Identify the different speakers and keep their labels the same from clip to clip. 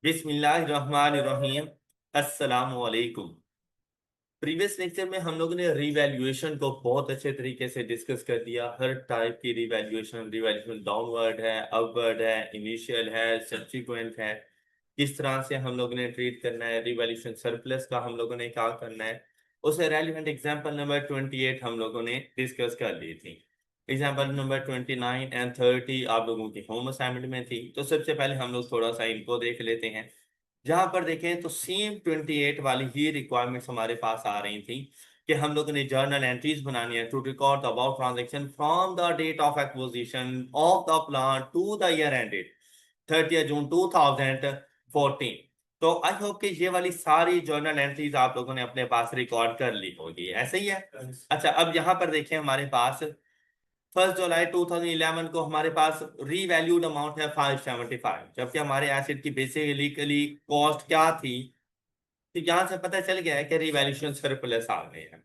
Speaker 1: बिस्मिल्लाहिर्रहमानिर्रहीम। अस्सलामु अलैकुम। प्रीवियस लेक्चर में हम लोगों ने रिवैल्यूएशन को बहुत अच्छे तरीके से डिस्कस कर दिया। हर टाइप की रिवैल्यूएशन रिवैल्यूएशन डाउनवर्ड है, अपवर्ड है, इनिशियल है, सब्सिक्वेंट है। किस तरह से हम लोगों ने ट्रीट करना है, रिवैल्यूएशन सरप्लस का हम लोगों ने क्या करना है, उसे रेलिवेंट एग्जांपल नंबर 28 हम लोगों ने डिस्कस कर ली थी। एग्जांपल नंबर 29 एंड 30 आप लोगों की होम असाइनमेंट में थी। तो सबसे पहले हम लोग थोड़ा सा इनको देख लेते हैं। जहां पर देखें तो सेम 28 वाली ही रिक्वायरमेंट्स हमारे पास आ रही थी कि हम लोगों ने जर्नल एंट्रीज बनानी है to record the about transaction from the date of acquisition of the plan to the year ended 30 June 2014। तो आई होप कि ये वाली सारी जर्नल एंट्रीज आप लोगों ने अपने पास रिकॉर्ड कर ली होगी, ऐसे ही है। अच्छा, अब यहाँ पर देखें हमारे पास 1 जुलाई 2011 को हमारे पास रीवैल्यूड अमाउंट है 575, जबकि हमारे एसिड की बेसिकली कॉस्ट क्या थी। तो यहां से पता चल गया है कि रिवैल्यूएशन सरप्लस आ गए हैं।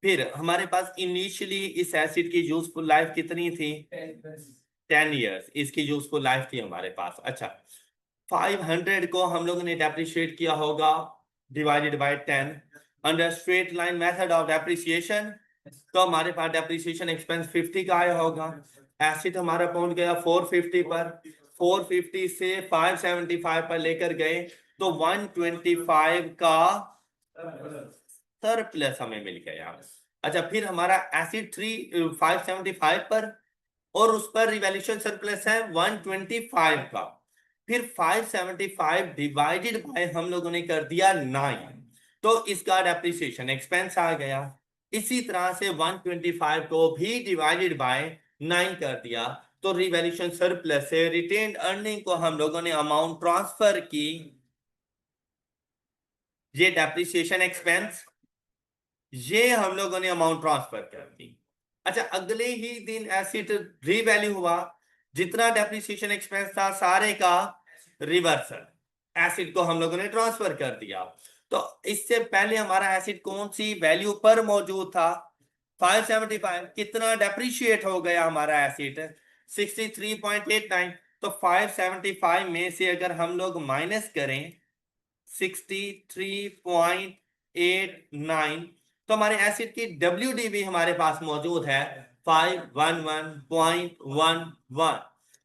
Speaker 1: फिर हमारे पास इनिशियली इस एसिड की यूजफुल लाइफ कितनी थी? 10 ईयर्स इसकी यूजफुल लाइफ थी हमारे पास। अच्छा, 500 को हम लोगों ने डेप्रिशिएट किया होगा divided by 10 under straight line method of depreciation. तो हमारे पास डेप्रिसिएशन एक्सपेंस 50 का आया होगा। एसिड हमारा पहुंच गया 450 पर। 450 से 575 पर लेकर गए तो 125 का सरप्लस हमें मिल गया। अच्छा, फिर हमारा एसिड 575 पर और उस पर रिवैल्यूएशन सरप्लस है 125 का। फिर 575 डिवाइडेड बाय हम लोगों ने कर दिया 9, तो इसका डेप्रिसिएशन एक्सपेंस आ गया। इसी तरह से 125 को भी डिवाइडेड बाय 9 कर दिया, तो रिवैल्यूएशन सरप्लस से रिटेन्ड अर्निंग को हम लोगों ने अमाउंट ट्रांसफर की। ये डेप्रिसिएशन एक्सपेंस, ये हम लोगों ने अमाउंट ट्रांसफर कर दी। अच्छा, अगले ही दिन एसिड रीवैल्यू हुआ, जितना डेप्रिसिएशन एक्सपेंस था सारे का रिवर्सल एसिड को हम लोगों ने ट्रांसफर कर दिया। तो इससे पहले हमारा एसिड कौन सी वैल्यू पर मौजूद था? 575। कितना डेप्रिशिएट हो गया हमारा एसिड? 63.89। तो 575 में से अगर हम लोग माइनस करें 63.89, तो हमारे एसिड की WDV हमारे पास मौजूद है 511.11,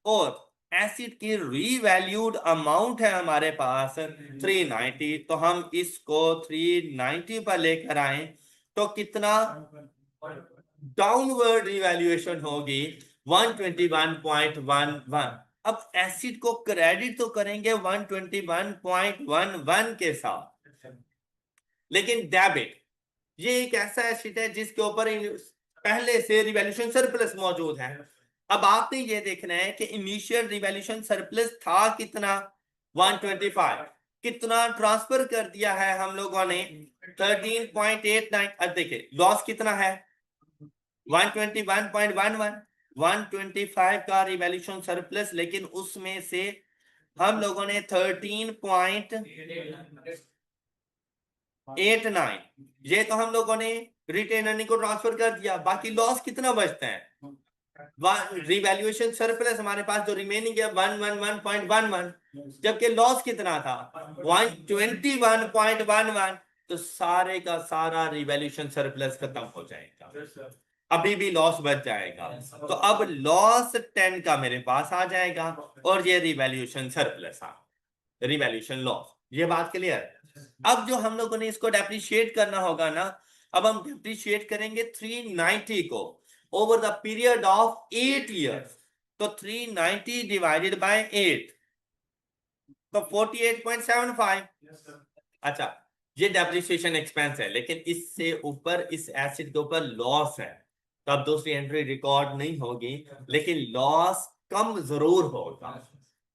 Speaker 1: और एसिड की रीवैल्यूड अमाउंट है हमारे पास 390। तो हम इसको 390 पर लेकर आए तो कितना डाउनवर्ड रिवैल्यूएशन होगी? 121.11। अब एसिड को क्रेडिट तो करेंगे 121.11 के साथ, लेकिन डेबिट, ये एक ऐसा एसिड है जिसके ऊपर पहले से रिवैल्यूएशन सरप्लस मौजूद है। अब आपने ये देखना है कि इनिशियल रिवैल्यूएशन सरप्लस था कितना? 125। कितना ट्रांसफर कर दिया है हम लोगों ने? 13.89। अब देखिए लॉस कितना है? 121.11। 125 का रिवैल्यूएशन सरप्लस, लेकिन उसमें से हम लोगों ने 13.89, ये तो हम लोगों ने रिटेन अर्निंग को ट्रांसफर कर दिया। बाकी लॉस कितना बचता है? रिवैल्यूएशन सरप्लस हमारे पास जो रिमेनिंग है 111.11, जबकि लॉस कितना था? 121.11। तो सारे का सारा रिवैल्यूएशन सरप्लस खत्म हो जाएगा, अभी भी लॉस बच जाएगा। तो अब लॉस 10 का मेरे पास आ जाएगा और ये रिवैल्यूएशन सरप्लस आ, रिवैल्यूएशन लॉस। ये बात क्लियर है? अब जो हम लोगों ने इसको डेप्रिशिएट करना होगा ना, अब हम डेप्रिशिएट करेंगे 390 को over the period of 8 years. तो 390 डिवाइडेड बाय 8, तो 48.75। अच्छा, ये डेप्रिसिएशन एक्सपेंस है, लेकिन इससे ऊपर इस एसिड के ऊपर लॉस है, तो अब दूसरी एंट्री रिकॉर्ड नहीं होगी, लेकिन लॉस कम जरूर होगा।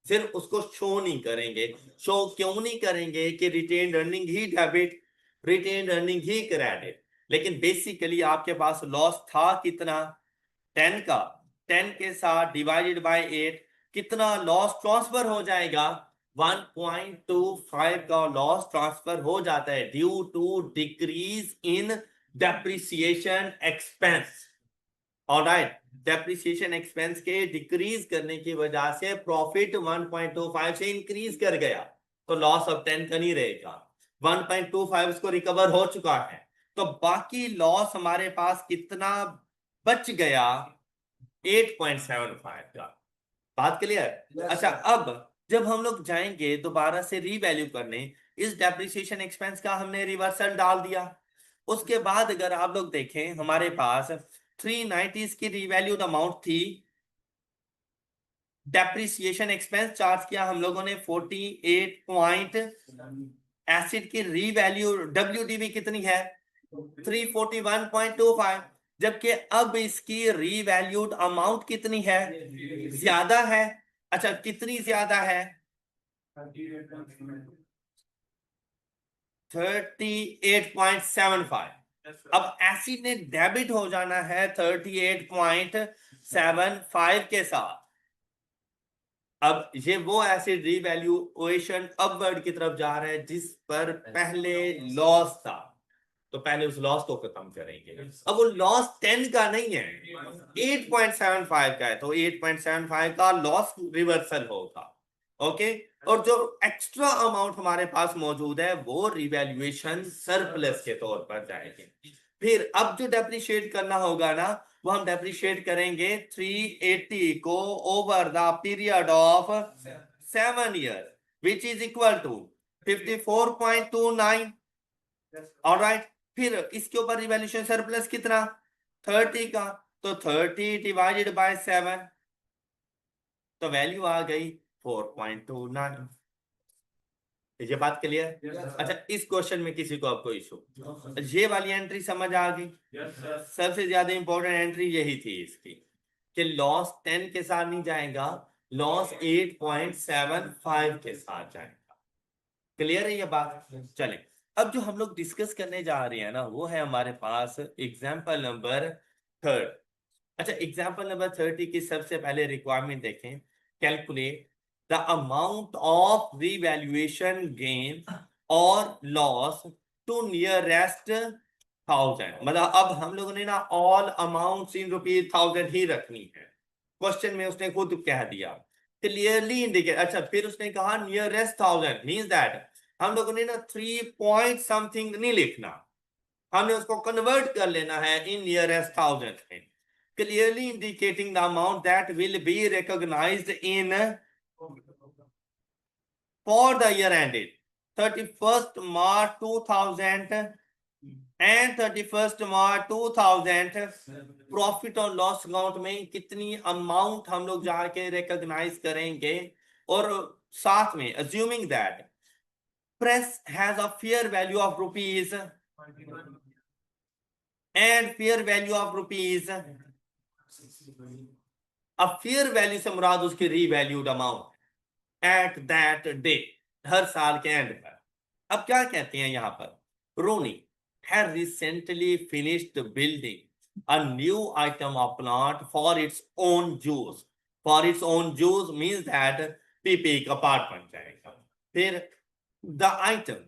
Speaker 1: सिर्फ उसको शो नहीं करेंगे। शो क्यों नहीं करेंगे कि रिटेन्ड अर्निंग ही डेबिट, रिटेन्ड अर्निंग ही क्रेडिट, लेकिन बेसिकली आपके पास लॉस था कितना? 10 का। 10 के साथ डिवाइडेड बाय 8, कितना लॉस ट्रांसफर हो जाएगा? 1.25 का लॉस ट्रांसफर हो जाता है due to decrease in depreciation expense. Alright, depreciation expense के डिक्रीज करने की वजह से प्रॉफिट 1.25 से इंक्रीज कर गया। तो लॉस अब 10 का नहीं रहेगा, 1.25 उसको रिकवर हो चुका है, तो बाकी लॉस हमारे पास कितना बच गया, 8.75 का। बात क्लियर? अच्छा, अब जब हम लोग जाएंगे दोबारा से रीवैल्यू करने, इस डेप्रिसिएशन एक्सपेंस का हमने रिवर्सल डाल दिया। उसके बाद अगर आप लोग देखें हमारे पास 390 की रीवैल्यूड अमाउंट थी, डेप्रिसिएशन एक्सपेंस चार्ज किया हम लोगों ने 48 पॉइंट, एसिड की रीवैल्यू डब्ल्यूडीवी कितनी है, 341.25, जबकि अब इसकी रीवैल्यूड अमाउंट कितनी है, ज्यादा है। अच्छा, कितनी ज्यादा है, 38.75। अब एसिड ने डेबिट हो जाना है 38.75 के साथ। अब ये वो एसिड रीवैल्यूएशन अपवर्ड की तरफ जा रहा है जिस पर पहले लॉस था, तो पहले उस लॉस को खत्म करेंगे। अब वो लॉस 10 का नहीं है, 8.75 का है, तो 8.75 का लॉस रिवर्सल होगा। ओके, और जो एक्स्ट्रा अमाउंट हमारे पास मौजूद है वो रिवैल्यूएशन सरप्लस के तौर पर जाएगी। फिर अब जो डेप्रिशिएट करना होगा ना, वो हम डेप्रिशिएट करेंगे 380 को over the period of 7 year, which is equal to 54.29। Alright, फिर इसके ऊपर रिवैल्यूएशन सरप्लस कितना, 30 का, तो 30 डिवाइडेड बाय 7, तो वैल्यू आ गई 4.29। ये बात क्लियर? अच्छा, इस क्वेश्चन में किसी को आपको इशू, ये वाली एंट्री समझ आ गई? सबसे ज्यादा इंपॉर्टेंट एंट्री यही थी इसकी, कि लॉस 10 के साथ नहीं जाएगा, लॉस 8.75 के साथ जाएगा। क्लियर है ये बात? चलें, अब जो हम लोग डिस्कस करने जा रहे हैं ना, वो है हमारे पास एग्जाम्पल नंबर 30। अच्छा, एग्जाम्पल नंबर 30 की सबसे पहले रिक्वायरमेंट देखें। Calculate the amount of revaluation gain और लॉस टू नियरेस्ट 1000। मतलब अब हम लोगों ने ना ऑल अमाउंट्स इन रुपीज 1000 ही रखनी है। क्वेश्चन में उसने खुद कह दिया, क्लियरली इंडिकेट। अच्छा, फिर उसने कहा नियरेस्ट 1000 मींस दैट हम लोगों ने ना 3 पॉइंट समथिंग नहीं लिखना, हमने उसको कन्वर्ट कर लेना है इन नियरेस्ट 1000 में, clearly indicating the amount that will be recognized in for the year ended 31st March 2000 and 31st March 2000। Profit और लॉस अकाउंट में कितनी अमाउंट हम लोग जाके रिकॉग्नाइज करेंगे, और साथ में assuming that press has a fair value of rupees and fair value of rupees, अब फेयर वैल्यू से मुराद उसकी revalued amount at that day, हर साल के एंड पर। अब क्या कहते हैं यहां पर, Ronnie had recently finished building a new item of plant for its own use. For its own use means that PP का पार्ट बन जाएगा। फिर the item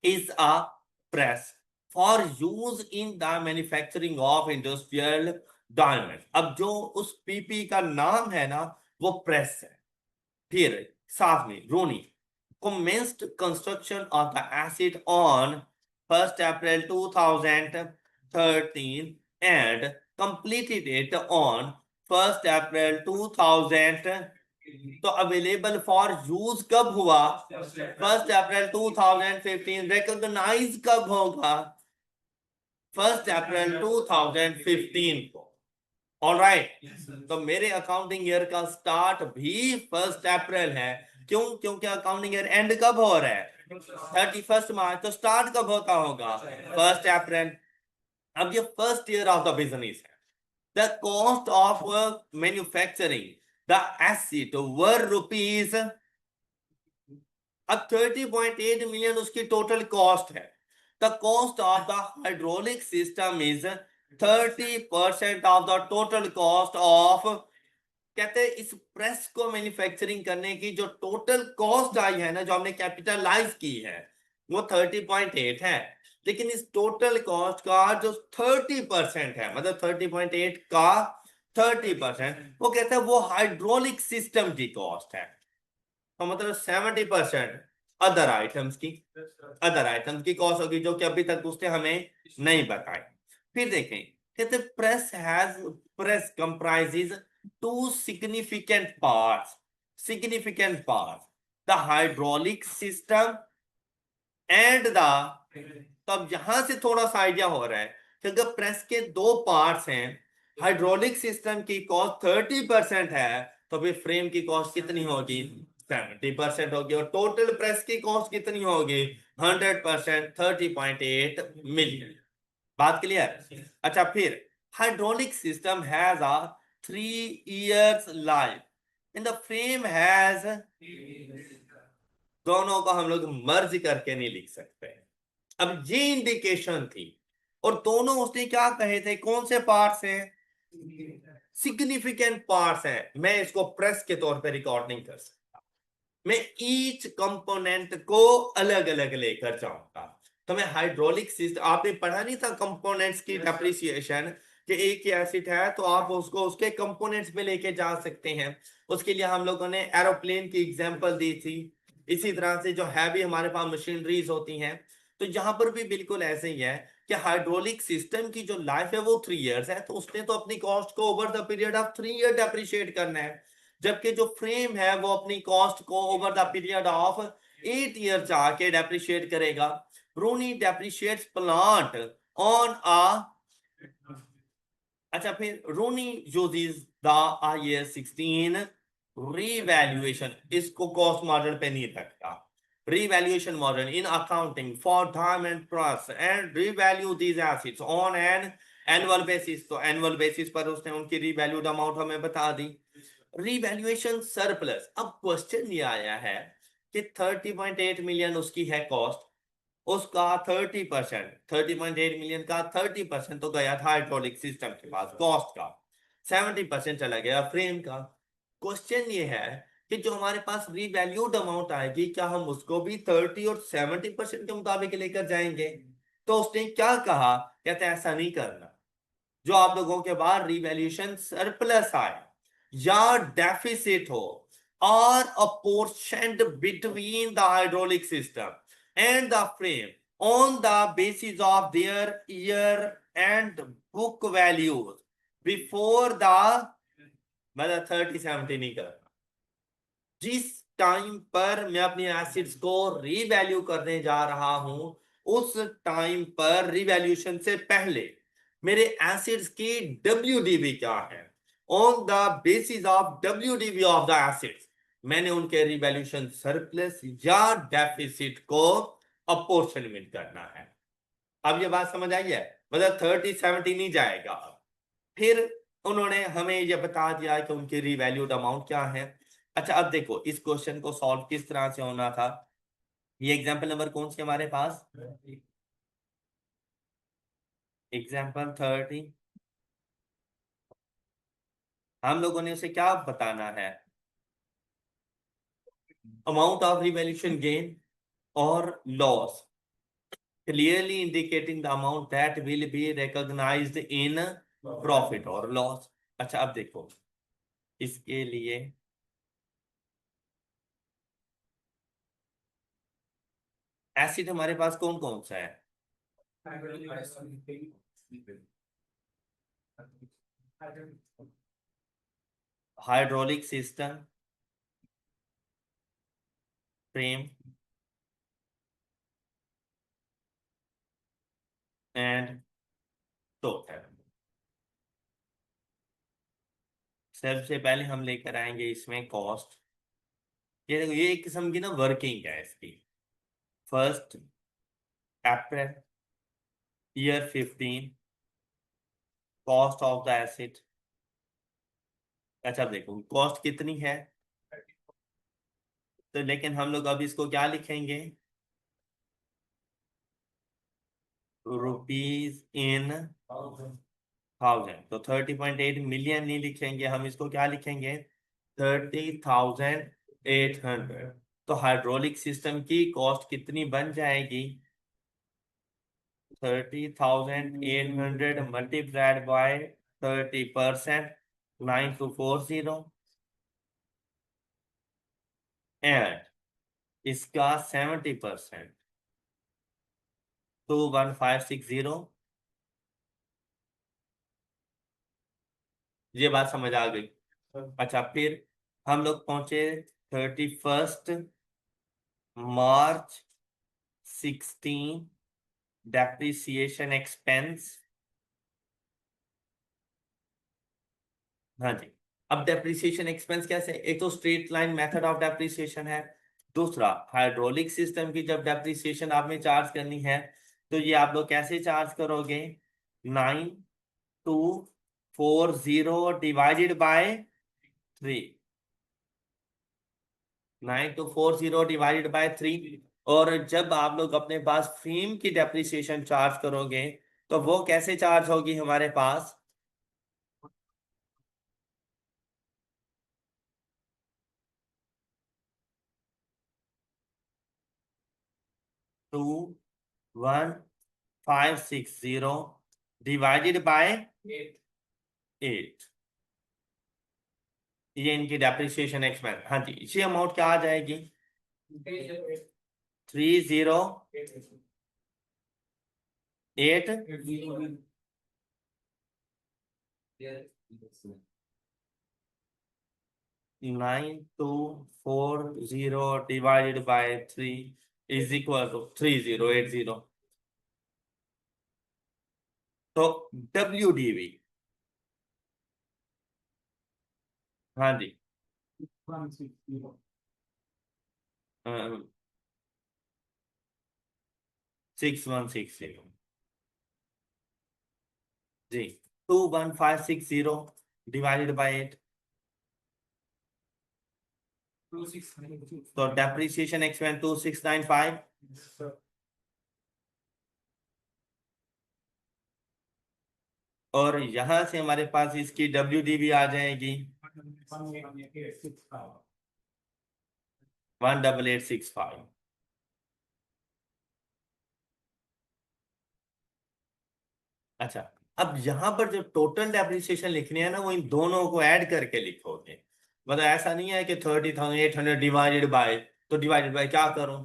Speaker 1: is a press for use in the manufacturing of industrial garments। अब जो उस PP का नाम है ना, वो प्रेस है। फिर साथ में रोनी commenced construction of the acid on 1st April 2013 and completed it on 1st April 2000। तो अवेलेबल फॉर यूज कब हुआ, 1st अप्रैल 2015। रिकॉग्नाइज कब होगा, 1st अप्रैल 2015 को। ऑलराइट, तो मेरे अकाउंटिंग ईयर का स्टार्ट भी 1st अप्रैल है। क्यों? क्योंकि अकाउंटिंग ईयर एंड कब हो रहा है, 31st मार्च, तो स्टार्ट कब होता होगा, 1st अप्रैल। अब ये first year of the business है। The cost of manufacturing the acid were rupees, अब 30.8 million उसकी टोटल कॉस्ट है। The cost of the hydraulic system is 30% of the total cost of, कहते हैं इस प्रेस को मैन्युफैक्चरिंग करने की जो टोटल कॉस्ट आई है ना, जो हमने कैपिटलाइज की है, वो 30.8 है। लेकिन इस टोटल कॉस्ट का जो 30% है, मतलब 30.8 का 30%, वो कहते हैं वो हाइड्रोलिक सिस्टम की कॉस्ट है। तो मतलब 70% अदर आइटम्स की कॉस्ट होगी, जो कि अभी तक उसने हमें नहीं बताई। फिर देखें, कहते press comprises two significant parts, the hydraulic system and the, तब यहां से थोड़ा सा आइडिया हो रहा है कि अगर प्रेस के दो पार्ट्स हैं, हाइड्रोलिक सिस्टम की कॉस्ट 30% है, तो फिर फ्रेम की कॉस्ट कितनी होगी? 70% होगी। और टोटल प्रेस की कॉस्ट कितनी होगी? 100%, 30.8 मिलियन। बात क्लियर? अच्छा, फिर hydraulic system has a 3 years life and the frame has, दोनों को हम लोग मर्ज करके नहीं लिख सकते। अब ये इंडिकेशन थी, और दोनों उसने क्या कहे थे, कौन से पार्ट्स हैं? सिग्निफिकेंट पार्ट्स हैं। मैं इसको प्रेस के तौर पे रिकॉर्ड नहीं कर सकता, मैं ईच कंपोनेंट को अलग अलग लेकर जाऊंगा। तो मैं हाइड्रोलिक सिस्टम, आपने पढ़ा नहीं था कंपोनेंट्स की डेप्रिसिएशन, कि एक ही एसिड है तो आप उसको उसके कंपोनेंट्स में लेके जा सकते हैं। उसके लिए हम लोगों ने एरोप्लेन की एग्जांपल दी थी। इसी तरह से जो हैवी हमारे पास मशीनरीज होती हैं, तो यहां पर भी बिल्कुल ऐसे ही है कि हाइड्रोलिक सिस्टम की जो लाइफ है वो 3 years है, तो उसने तो अपनी कॉस्ट को over the period of 3 year depreciate करना है। जबकि जो फ्रेम है वो अपनी कॉस्ट को over the period of 8 years जाके डेप्रिशिएट करेगा। रूनी डेप्रिशिएट्स प्लांट ऑन अ, अच्छा, फिर रूनी यूजेस द IAS 16 रीवैल्यूएशन, इसको कॉस्ट मॉडल पे नहीं रखता। Revaluation model in accounting for diamond price and revalue these assets on an annual basis. तो annual basis पर उसने उनकी रीवैल्यूड अमाउंट हमें बता दी। रीवैल्यूएशन सरप्लस, अब क्वेश्चन ये आया है कि 30.8 मिलियन उसकी है कॉस्ट, उसका 30%, 30.8 मिलियन का 30% तो गया था हाइड्रोलिक सिस्टम के पास कॉस्ट का, 70% चला गया फ्रेम का। क्वेश्चन ये है कि जो हमारे पास रीवैल्यूड अमाउंट आएगी, क्या हम उसको भी 30 और 70% के मुताबिक लेकर जाएंगे? तो उसने क्या कहा, कहते हैं ऐसा नहीं करना। जो आप लोगों के बाद रिवैल्यूएशन सरप्लस आए या डेफिसिट हो, और apportioned between the hydraulic system and the frame on the basis of their year and book values before the, मतलब 30-70 नहीं करना। जिस टाइम पर मैं अपनी एसिड्स को रीवैल्यू करने जा रहा हूं, उस टाइम पर रिवैल्यूएशन से पहले मेरे एसिड्स की WDV क्या है, on the basis of WDV of the acids मैंने उनके रिवैल्यूएशन सरप्लस या डेफिसिट को अपोर्शनमेंट करना है। अब ये बात समझ आई है? मतलब 30-70 नहीं जाएगा। फिर उन्होंने हमें ये बता दिया कि उनकी रिवैल्यूड अमाउंट क्या है। अच्छा, अब देखो इस क्वेश्चन को सॉल्व किस तरह से होना था। ये एग्जांपल नंबर कौन सी हमारे पास? एग्जांपल 30। हम लोगों ने उसे क्या बताना है? अमाउंट ऑफ रिवैल्यूएशन गेन और loss, clearly indicating the amount that will be recognised in profit और लॉस। अच्छा, अब देखो इसके लिए एसिड हमारे पास कौन कौन सा है? Hydraulic system, frame and total. सबसे पहले हम लेकर आएंगे इसमें कॉस्ट। ये देखो, ये एक किस्म की ना वर्किंग है इसकी। First April year 15, cost of the acid. अच्छा, देखो कॉस्ट कितनी है, तो लेकिन हम लोग अब इसको क्या लिखेंगे? Rupees in thousand. तो 30.8 मिलियन नहीं लिखेंगे, हम इसको क्या लिखेंगे? 30,800। तो हाइड्रोलिक सिस्टम की कॉस्ट कितनी बन जाएगी? 30,800 मल्टीप्लाइड बाय 30%, 9240, एंड इसका 70%, 21560। ये बात समझ आ गई। अच्छा, फिर हम लोग पहुंचे 31 मार्च 16, डेप्रिसिएशन एक्सपेंस। हाँ जी। अब डेप्रिसिएशन एक्सपेंस कैसे, एक तो straight line method of depreciation है, दूसरा हाइड्रोलिक सिस्टम की जब डेप्रिसिएशन आपने चार्ज करनी है तो ये आप लोग कैसे चार्ज करोगे, 9240 डिवाइडेड बाय 3, 9240 डिवाइडेड बाय 3। और जब आप लोग अपने पास फिल्म की डेप्रिसिएशन चार्ज करोगे तो वो कैसे चार्ज होगी हमारे पास, 21560 डिवाइडेड बाय 8। ये इनकी डेप्रिसिएशन एक्सपेंस। हाँ जी, इसी अमाउंट क्या आ जाएगी, 30 8 9240 divided by 3 is equal to 3080। तो WDV, हाँ जी, 6160 जी, 21560 डिवाइडेड बाय 8। तो डेप्रिसिएशन एक्सपेंस 2695। और यहां से हमारे पास इसकी WDV आ जाएगी 18865। अच्छा, अब यहां पर जो टोटल डेप्रिसिएशन लिखनी है ना वो इन दोनों को ऐड करके लिखोगे। मतलब ऐसा नहीं है कि 30,800 डिवाइडेड बाय, तो डिवाइडेड बाय क्या करूं,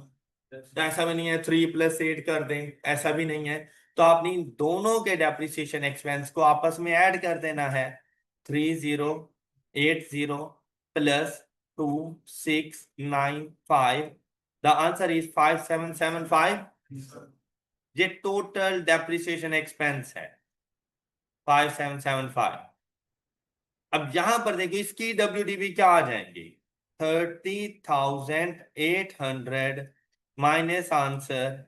Speaker 1: तो ऐसा भी नहीं है 3 + 8 कर दें, ऐसा भी नहीं है। तो आपने इन दोनों के डेप्रिसिएशन एक्सपेंस को आपस में ऐड कर देना है, 3080 प्लस 2695, द आंसर इज 5775। ये टोटल डेप्रिसिएशन एक्सपेंस है 5775। अब यहां पर देखिए इसकी WDV क्या आ जाएंगी, 30,800 माइनस आंसर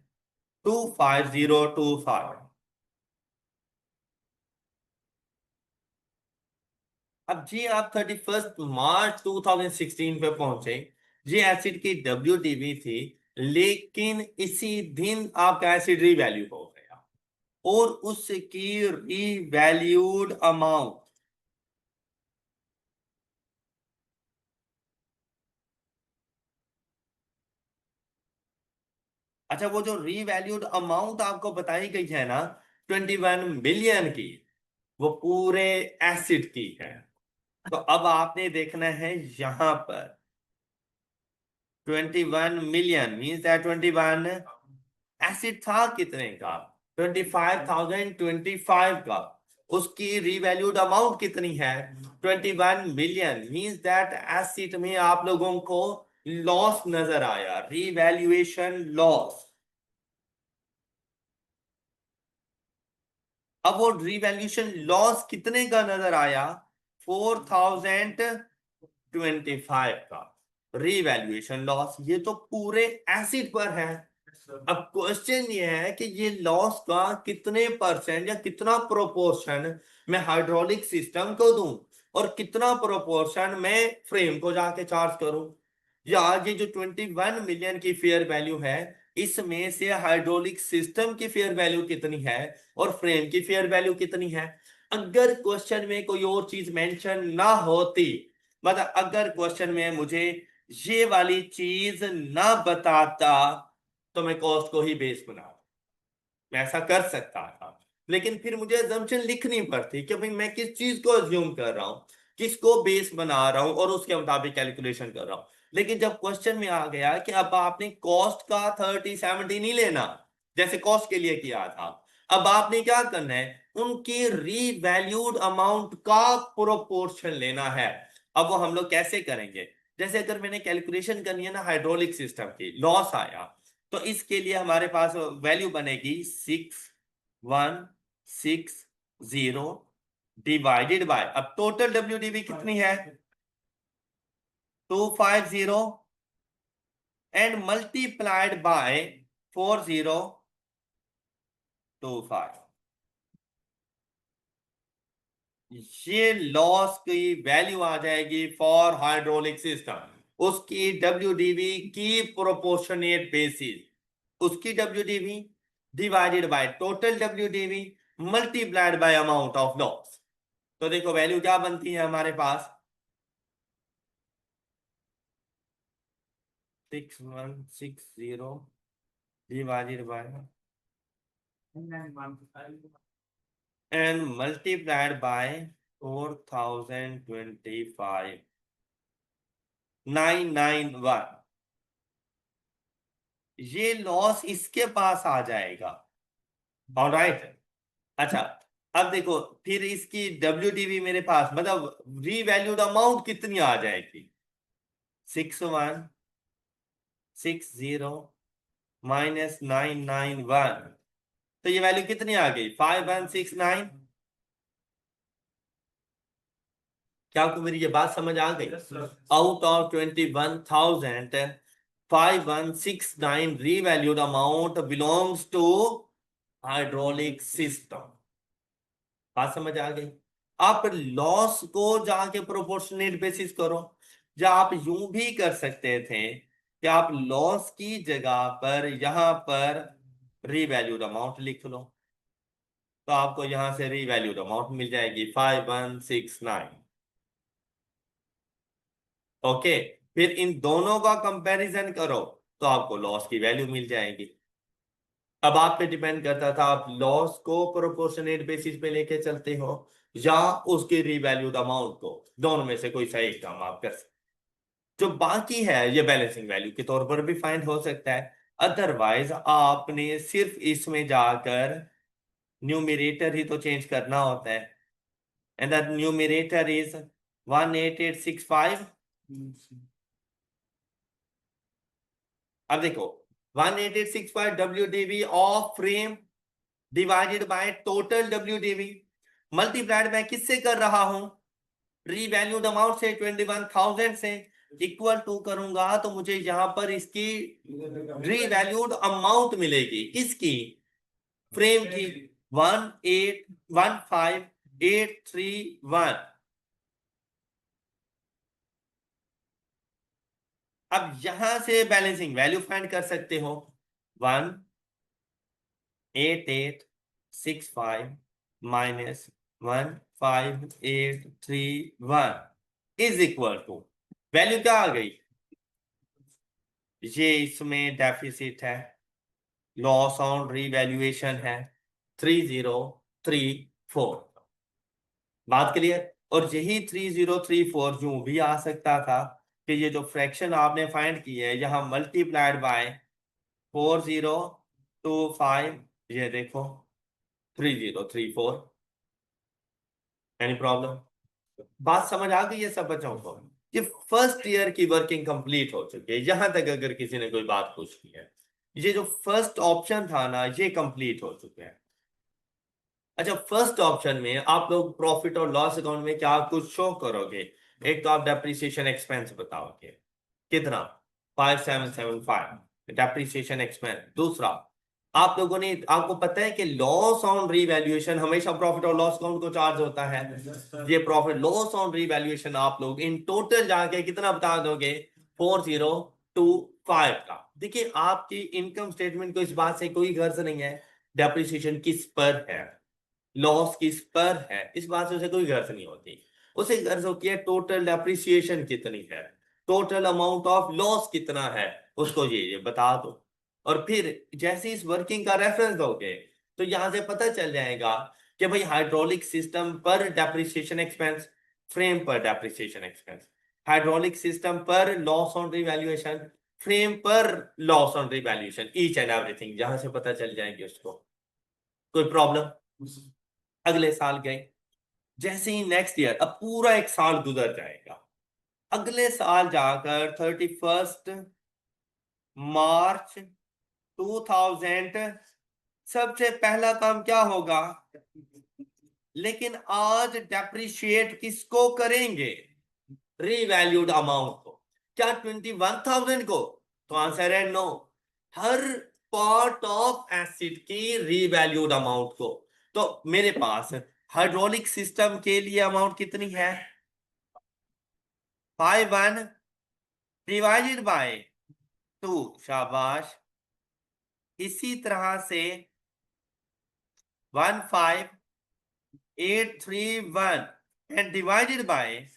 Speaker 1: 25025। अब जी आप 31 मार्च 2016 पे पहुंचे, ये एसिड की WDV थी, लेकिन इसी दिन आपका एसिड रीवैल्यू हो गया और उसकी रीवैल्यूड अमाउंट, अच्छा वो जो रीवैल्यूड अमाउंट आपको बताई गई है ना 21 मिलियन की, वो पूरे एसिड की है। तो अब आपने देखना है यहां पर 21 मिलियन मीन्स दैट 21 एसिड था कितने का, 25,025 का, उसकी रीवैल्यूड अमाउंट कितनी है, 21 मिलियन मीन्स दैट एसिड में आप लोगों को लॉस नजर आया, रीवैल्यूएशन लॉस। अब वो रिवैल्यूएशन लॉस कितने का नजर आया, 4025 का रिवैल्यूएशन लॉस, ये तो पूरे एसिड पर है। अब क्वेश्चन ये है कि ये लॉस का कितने परसेंट या कितना प्रोपोर्शन मैं हाइड्रोलिक सिस्टम को दूं और कितना प्रोपोर्शन मैं फ्रेम को जाके चार्ज करूं, या ये जो 21 मिलियन की फेयर वैल्यू है इसमें से हाइड्रोलिक सिस्टम की फेयर वैल्यू कितनी है और फ्रेम की फेयर वैल्यू कितनी है। अगर क्वेश्चन में कोई और चीज मेंशन ना होती, मतलब अगर क्वेश्चन में मुझे ये वाली चीज ना बताता तो मैं कॉस्ट को ही बेस बना, मैं ऐसा कर सकता था। लेकिन फिर मुझे अजम्पशन लिखनी पड़ती कि भाई मैं किस चीज को अज्यूम कर रहा हूं, किसको बेस बना रहा हूं और उसके मुताबिक कैलकुलेशन कर रहा हूं। लेकिन जब क्वेश्चन में आ गया कि अब आपने कॉस्ट का 30-70 नहीं लेना जैसे कॉस्ट के लिए किया था, अब आपने क्या करना है, उनके रीवैल्यूड अमाउंट का प्रोपोर्शन लेना है। अब वो हम लोग कैसे करेंगे, जैसे अगर मैंने कैलकुलेशन करनी है ना हाइड्रोलिक सिस्टम की, लॉस आया, तो इसके लिए हमारे पास वैल्यू बनेगी 6160 डिवाइडेड बाय, अब टोटल WDV कितनी है 250 एंड मल्टीप्लाइड बाय 4025। ये लॉस की वैल्यू आ जाएगी फॉर हाइड्रोलिक सिस्टम, उसकी WDV की प्रोपोर्शनेट बेसिस, उसकी WDV divided by total WDV multiplied by amount of loss. तो देखो वैल्यू क्या बनती है हमारे पास 6160 divided by and multiplied by 4025 991, ये लॉस इसके पास आ जाएगा। ऑलराइट, अच्छा अब देखो फिर इसकी WDV मेरे पास मतलब रीवैल्यूड अमाउंट कितनी आ जाएगी 6160 माइनस 991, तो ये वैल्यू कितनी आ गई 5169। क्या आपको मेरी ये बात समझ आ गई, out of 21,000 5169 revalued amount belongs to hydraulic system. बात समझ आ गई। आप लॉस को जाके प्रोपोर्शनेट बेसिस करो, या आप यूं भी कर सकते थे कि आप लॉस की जगह पर यहां पर रीवैल्यूड अमाउंट लिख लो, तो आपको यहां से रीवैल्यूड अमाउंट मिल जाएगी 5169। ओके, फिर इन दोनों का कंपैरिजन करो तो आपको लॉस की वैल्यू मिल जाएगी। अब आप पे डिपेंड करता था आप लॉस को प्रोपोर्शनेट बेसिस पे लेके चलते हो या उसके रीवैल्यूड अमाउंट को, दोनों में से कोई सा एक काम आप कर सकते। जो बाकी है ये बैलेंसिंग वैल्यू के तौर पर भी फाइंड हो सकता है, अदरवाइज आपने सिर्फ इसमें जाकर न्यूमरेटर ही तो चेंज करना होता है, एंड द न्यूमरेटर इज 18865। अब देखो 18865 WDV of frame divided by total WDV multiplied मैं किससे कर रहा हूं, रीवैल्यूड अमाउंट से 21,000 से, इक्वल टू करूंगा तो मुझे यहां पर इसकी रीवैल्यूड अमाउंट मिलेगी, किसकी, फ्रेम की 1815831। अब यहां से बैलेंसिंग वैल्यू फाइंड कर सकते हो 18865 minus 15831 is equal to, value क्या आ गई, ये इसमें डेफिसिट है, लॉस ऑन रीवैल्यूएशन है 3034। बात क्लियर, और यही 3034 यूं भी आ सकता था कि ये जो फ्रैक्शन आपने फाइंड की है यहां मल्टीप्लाइड बाय 4025, ये देखो 3034। एनी प्रॉब्लम, बात समझ आ गई है सब बच्चों को। ये फर्स्ट ईयर की वर्किंग कंप्लीट हो चुकी है, यहां तक अगर किसी ने कोई बात पूछनी है, ये जो फर्स्ट ऑप्शन था ना ये कंप्लीट हो चुके हैं। अच्छा, फर्स्ट ऑप्शन में आप लोग प्रॉफिट और लॉस अकाउंट में क्या कुछ शो करोगे, एक तो आप डेप्रिसिएशन एक्सपेंस बताओगे कितना 5775 डेप्रिसिएशन एक्सपेंस। दूसरा, आप लोगों ने, आपको पता है कि लॉस ऑन रीवैल्यूएशन हमेशा प्रॉफिट और लॉस अकाउंट को चार्ज होता है, ये प्रॉफिट लॉस ऑन रीवैल्यूएशन आप लोग इन टोटल जाके कितना बता दोगे 4025 का। देखिए आपकी इनकम स्टेटमेंट को इस बात से कोई गर्ज नहीं है डेप्रिसिएशन किस पर है, लॉस किस पर है, इस बात से उसे कोई गर्ज नहीं होती। उसे गर्ज होती है टोटल डेप्रिसिएशन कितनी है, टोटल अमाउंट ऑफ लॉस कितना है, उसको ये बता दो। और फिर जैसे इस वर्किंग का रेफरेंस दोगे तो यहां से पता चल जाएगा कि भाई हाइड्रोलिक सिस्टम पर डेप्रिसिएशन एक्सपेंस, फ्रेम पर डेप्रिसिएशन एक्सपेंस, हाइड्रोलिक सिस्टम पर लॉस ऑन रिवैल्यूएशन, फ्रेम पर loss on revaluation, each and everything जहां से पता चल जाएंगे उसको। कोई प्रॉब्लम? अगले साल गए, जैसे ही नेक्स्ट ईयर, अब पूरा एक साल गुजर जाएगा, अगले साल जाकर 31 मार्च 2000 सबसे पहला काम क्या होगा? लेकिन आज डेप्रिशिएट किसको करेंगे? रीवैल्यूड अमाउंट को। क्या 21,000 को? तो आंसर है नो, हर पार्ट ऑफ एसिड की रीवैल्यूड अमाउंट को। तो मेरे पास हाइड्रोलिक सिस्टम के लिए अमाउंट कितनी है? 51 डिवाइडेड बाय 2। शाबाश। इसी तरह से 15,831 एंड डिवाइडेड बाय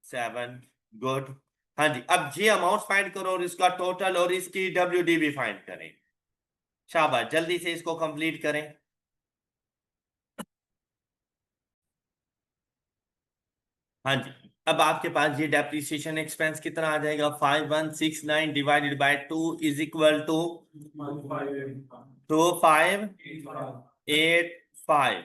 Speaker 1: 7। गुड। हाँ जी, अब ये अमाउंट फाइंड करो और इसका टोटल और इसकी डब्ल्यूडी भी फाइंड करें। शाबाश, जल्दी से इसको कंप्लीट करें। हाँ जी, अब आपके पास ये डेप्रिसिएशन एक्सपेंस कितना आ जाएगा? 5169 divided by 2 is equal to 2585।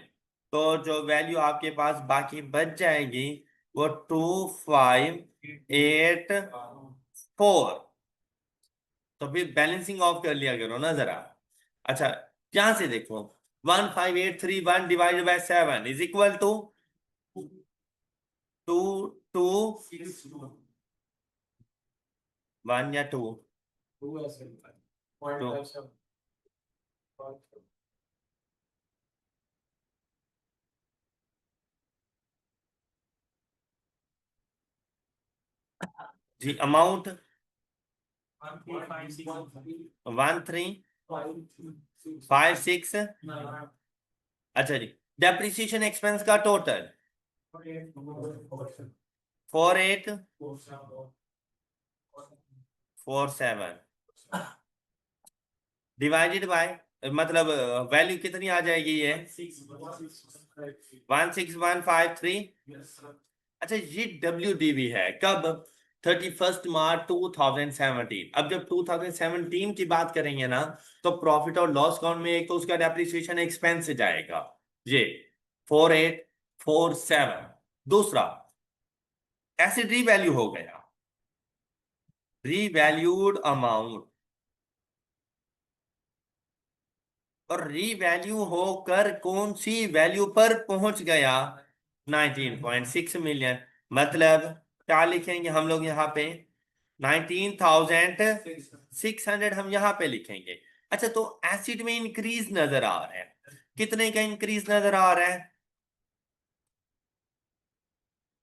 Speaker 1: तो जो वैल्यू आपके पास बाकी बच जाएगी वो 2584। तो फिर बैलेंसिंग ऑफ कर लिया करो ना जरा। अच्छा, यहां से देखो, 15831 divided by 7 is equal to two two 1 या 2? टू। जी, अमाउंट 1356। अच्छा जी, डेप्रिसिएशन एक्सपेंस का टोटल 4847 डिवाइडेड बाय, मतलब वैल्यू कितनी आ जाएगी ये? 16153। अच्छा, ये डब्ल्यू है कब? 31 मार्च 2017। अब जब 2017 की बात करेंगे ना, तो प्रॉफिट और लॉस अकाउंट में एक तो उसका डेप्रिसिएशन एक्सपेंस जाएगा, ये 4847। दूसरा, एसिड रीवैल्यू हो गया, रीवैल्यूड अमाउंट, और रीवैल्यू होकर कौन सी वैल्यू पर पहुंच गया? 19.6 मिलियन। मतलब क्या लिखेंगे हम लोग यहाँ पे? 19,600 हम यहाँ पे लिखेंगे। अच्छा, तो एसिड में इंक्रीज नजर आ रहा है, कितने का इंक्रीज नजर आ रहा है?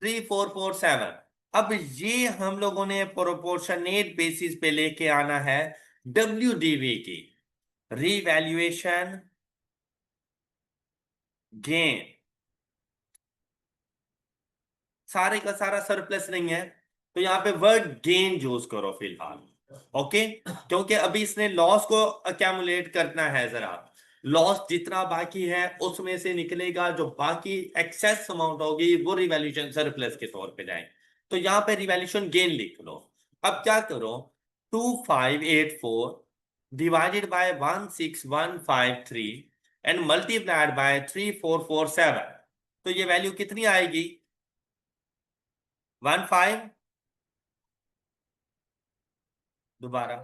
Speaker 1: 3447। अब ये हम लोगों ने प्रोपोर्शनेट बेसिस पे लेके आना है डब्ल्यू की रीवैल्यूएशन गेन। सारे का सारा सरप्लस नहीं है, तो यहाँ पे वर्ड गेन यूज करो फिलहाल। ओके, क्योंकि अभी इसने लॉस को अक्यूमुलेट करना है जरा। लॉस जितना बाकी है उसमें से निकलेगा, जो बाकी एक्सेस अमाउंट होगी वो रिवैल्यूएशन सरप्लस के तौर पे जाए। तो यहाँ पे रिवैल्यूएशन गेन लिख लो। अब क्या करो, 2584 divided by 16153 and multiplied by 3447। तो ये वैल्यू कितनी आएगी? 15। दोबारा,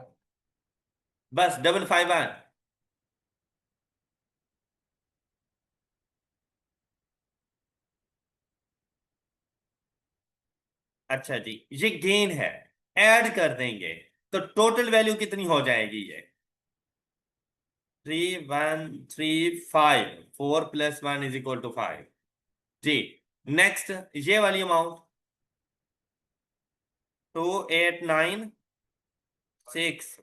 Speaker 1: बस 551। अच्छा जी, ये गेन है, ऐड कर देंगे तो टोटल वैल्यू कितनी हो जाएगी ये? 3135। 4 + 1 इज इक्वल टू 5। जी, नेक्स्ट ये वाली अमाउंट 2896।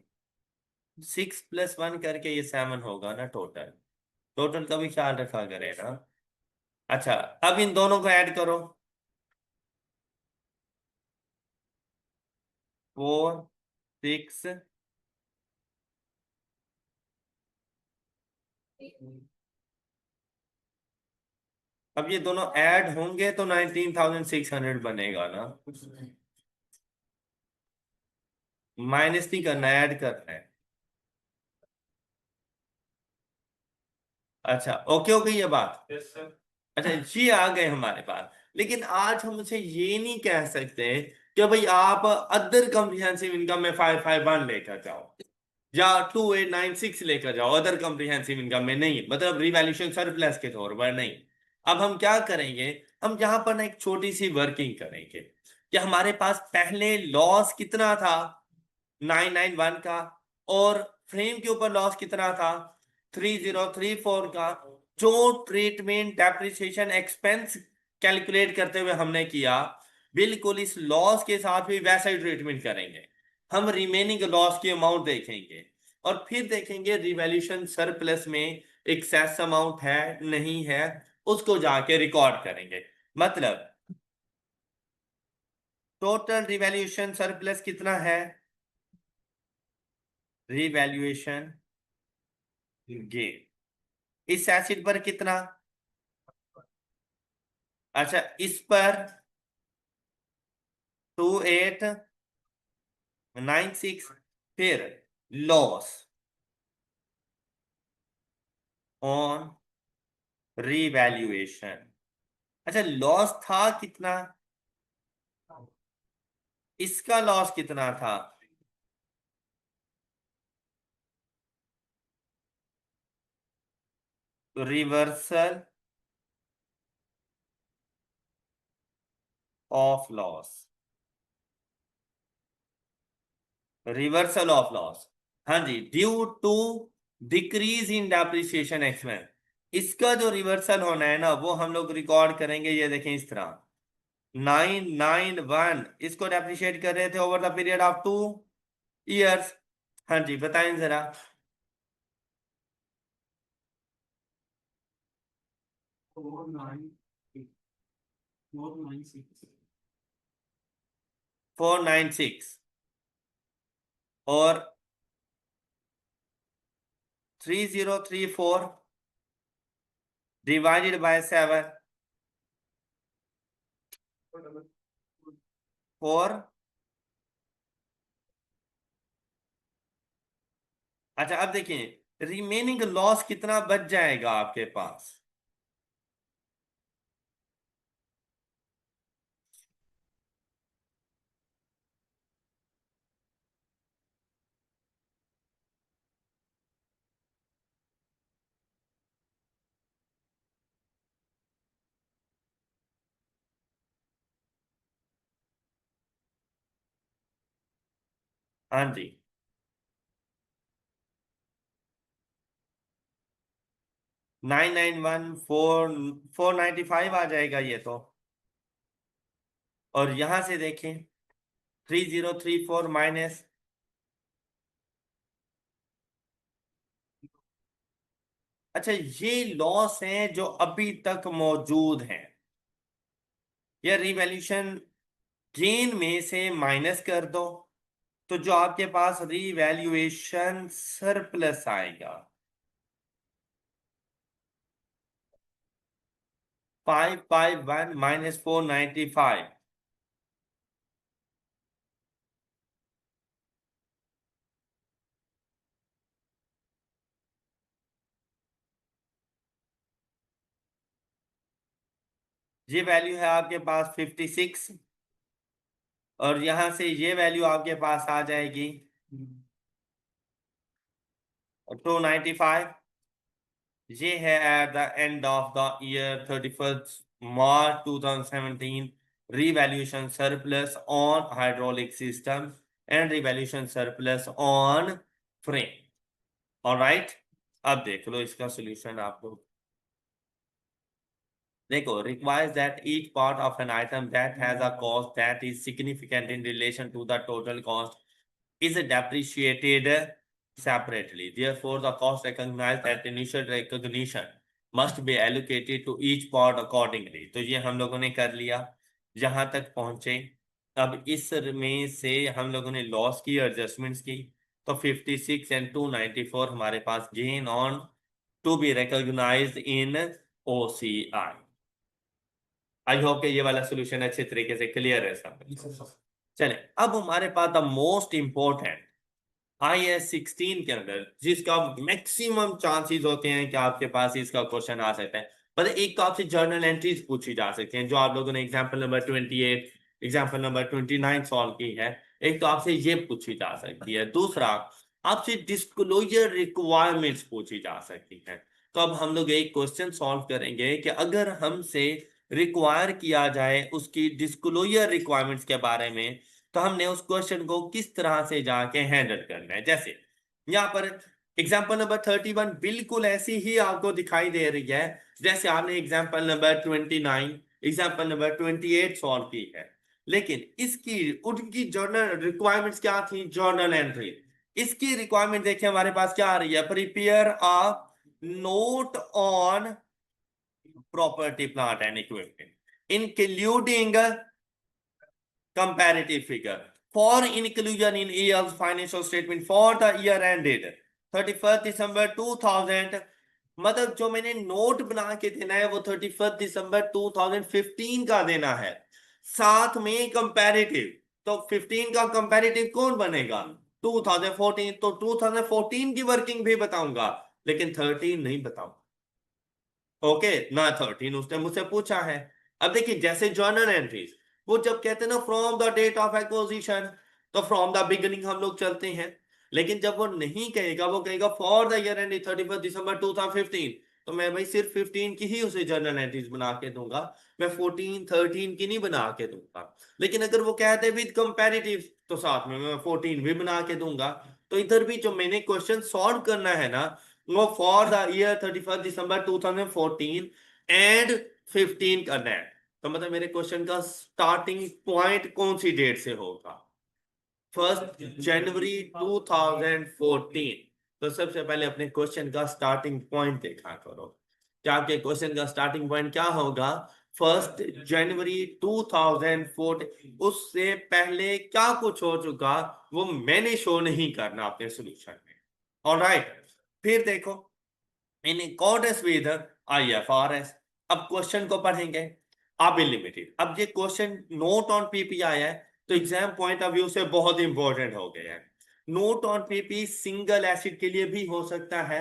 Speaker 1: 6 + 1 करके ये 7 होगा ना टोटल। टोटल का भी ख्याल रखा करे ना। अच्छा, अब इन दोनों को ऐड करो। 4 6। अब ये दोनों ऐड होंगे तो 19,600 बनेगा ना। माइनस नहीं करना है, ऐड करना है। अच्छा, ओके ओके, ये बात।
Speaker 2: Yes sir.
Speaker 1: अच्छा, ये आ गए हमारे पास। लेकिन आज हम उसे ये नहीं कह सकते कि भाई आप अदर कॉम्प्रिहेंसिव इनकम में 551 लेकर जाओ या 2896 लेकर जाओ, अदर कॉम्प्रिहेंसिव इनकम में नहीं, मतलब रिवैल्यूएशन सरप्लस के तौर पर नहीं। अब हम क्या करेंगे, हम यहाँ पर ना एक छोटी सी वर्किंग करेंगे कि हमारे पास पहले लॉस कितना था 991 का, और फ्रेम के ऊपर लॉस कितना था 3034 का। जो ट्रीटमेंट डेप्रिसिएशन एक्सपेंस कैलकुलेट करते हुए हमने किया, बिल्कुल इस लॉस के साथ भी वैसा ही ट्रीटमेंट करेंगे। हम रिमेनिंग लॉस की अमाउंट देखेंगे और फिर देखेंगे रिवैल्यूएशन सरप्लस में एक्सेस अमाउंट है नहीं है, उसको जाके रिकॉर्ड करेंगे। मतलब टोटल रिवैल्यूएशन सरप्लस कितना है, रिवैल्यूएशन गेन इस एसिड पर कितना। अच्छा, इस पर 2896। फिर लॉस ऑन रिवैल्यूएशन। अच्छा, लॉस था कितना, इसका लॉस कितना था, reversal of loss, reversal of loss. हाँ जी, due to decrease in depreciation expense. इसका जो रिवर्सल होना है ना, वो हम लोग रिकॉर्ड करेंगे, ये देखें इस तरह 991 इसको डेप्रिशिएट कर रहे थे over the period of 2 years। हाँ जी, बताएं जरा। 496 और 3034 डिवाइडेड बाय 7 4। अच्छा, अब देखिए रिमेनिंग लॉस कितना बच जाएगा आपके पास। हाँ जी, 991 495 आ जाएगा ये तो। और यहां से देखें 3034 माइनस, अच्छा ये लॉस हैं जो अभी तक मौजूद हैं, या रिवैल्यूएशन गेन में से माइनस कर दो, तो जो आपके पास रिवैल्यूएशन सरप्लस आएगा 551 माइनस 495। ये वैल्यू है आपके पास 56, और यहां से ये वैल्यू आपके पास आ जाएगी 295। ये है eight the end of the year 31 March 2017 revaluation surplus on hydraulic system and revaluation surplus on frame. Alright, अब देख लो इसका सॉल्यूशन आपको। देखो, requires that each part of an item that has a cost that is significant in relation to the total cost is depreciated separately. Therefore, the cost recognized at initial recognition must be allocated to each part accordingly. तो ये हम लोगों ने कर लिया, जहां तक पहुंचे। अब इस में से हम लोगों ने लॉस की, एडजस्टमेंट्स की, तो 56 एंड 294 हमारे पास gain on to be recognised in OCI। I hope कि ये वाला सोल्यूशन अच्छे तरीके से क्लियर है सब। चले, अब हमारे पास द मोस्ट इंपॉर्टेंट IS 16 के अंदर जिसका मैक्सिमम चांसेस होते हैं कि आपके पास इसका क्वेश्चन आ सकता है। मतलब एक तो आपसे जर्नल एंट्रीज पूछी जा सकती हैं जो आप लोगों ने example number 28, example number 29 solve की है। एक तो आपसे ये पूछी जा सकती है, दूसरा आपसे डिस्क्लोजर रिक्वायरमेंट्स पूछी जा सकती है। तो अब हम लोग एक क्वेश्चन सॉल्व करेंगे कि अगर हमसे रिक्वायर किया जाए उसकी डिस्क्लोजर रिक्वायरमेंट्स के बारे में, तो हमने उस क्वेश्चन को किस तरह से जाके हैंडल करना है। जैसे यहाँ पर एग्जांपल नंबर 31 बिल्कुल ऐसी ही आपको दिखाई दे रही है जैसे आपने example number 29, example number 28 solve की है। लेकिन इसकी उनकी जर्नल रिक्वायरमेंट्स क्या थी, जर्नल एंट्री। इसकी रिक्वायरमेंट देखिए हमारे पास क्या आ रही है, prepare a note on property plant and equipment including comparative figure for inclusion in year's financial statement for the year ended 31st December 2000। मतलब जो मैंने नोट बना के देना है वो 31st December 2015 का देना है। साथ में कंपैरेटिव, तो 15 का कंपैरेटिव कौन बनेगा, 2014। तो 2014 की वर्किंग भी बताऊंगा लेकिन 13 नहीं बताऊंगा। ओके ना, 13 उसने मुझसे पूछा है। अब देखिए जैसे जर्नल एंट्रीज, वो जब कहते हैं ना from the date of acquisition, तो फ्रॉम द बिगिनिंग हम लोग चलते हैं। लेकिन जब वो नहीं कहेगा, वो कहेगा फॉर द ईयर एंड 31 दिसंबर 2015, तो मैं भाई सिर्फ 15 की ही उसे जर्नल एंट्रीज बना के दूंगा, मैं 14 13 की नहीं बना के दूंगा। लेकिन अगर वो कहते हैं विद कंपैरेटिव, तो साथ में मैं 14 भी बना के दूंगा। तो इधर भी जो मैंने क्वेश्चन सॉल्व करना है ना, वो for the year 31 December 2014 and 15 करना है। तो मतलब मेरे क्वेश्चन का स्टार्टिंग पॉइंट कौन सी डेट से होगा, 1 जनवरी 2014। तो सबसे पहले अपने क्वेश्चन का स्टार्टिंग पॉइंट देखा करो, क्या आपके क्वेश्चन का स्टार्टिंग पॉइंट क्या होगा, 1 जनवरी 2014। उससे पहले क्या कुछ हो चुका वो मैंने शो नहीं करना अपने सोल्यूशन में। ऑलराइट, फिर देखो इन अकॉर्डेंस विद IFRS। अब क्वेश्चन को पढ़ेंगे। अब लिमिटेड, अब ये क्वेश्चन नोट ऑन पीपी आया है तो एग्जाम पॉइंट ऑफ व्यू से बहुत इंपॉर्टेंट हो गया है। Note on PP single acid के लिए भी हो सकता है,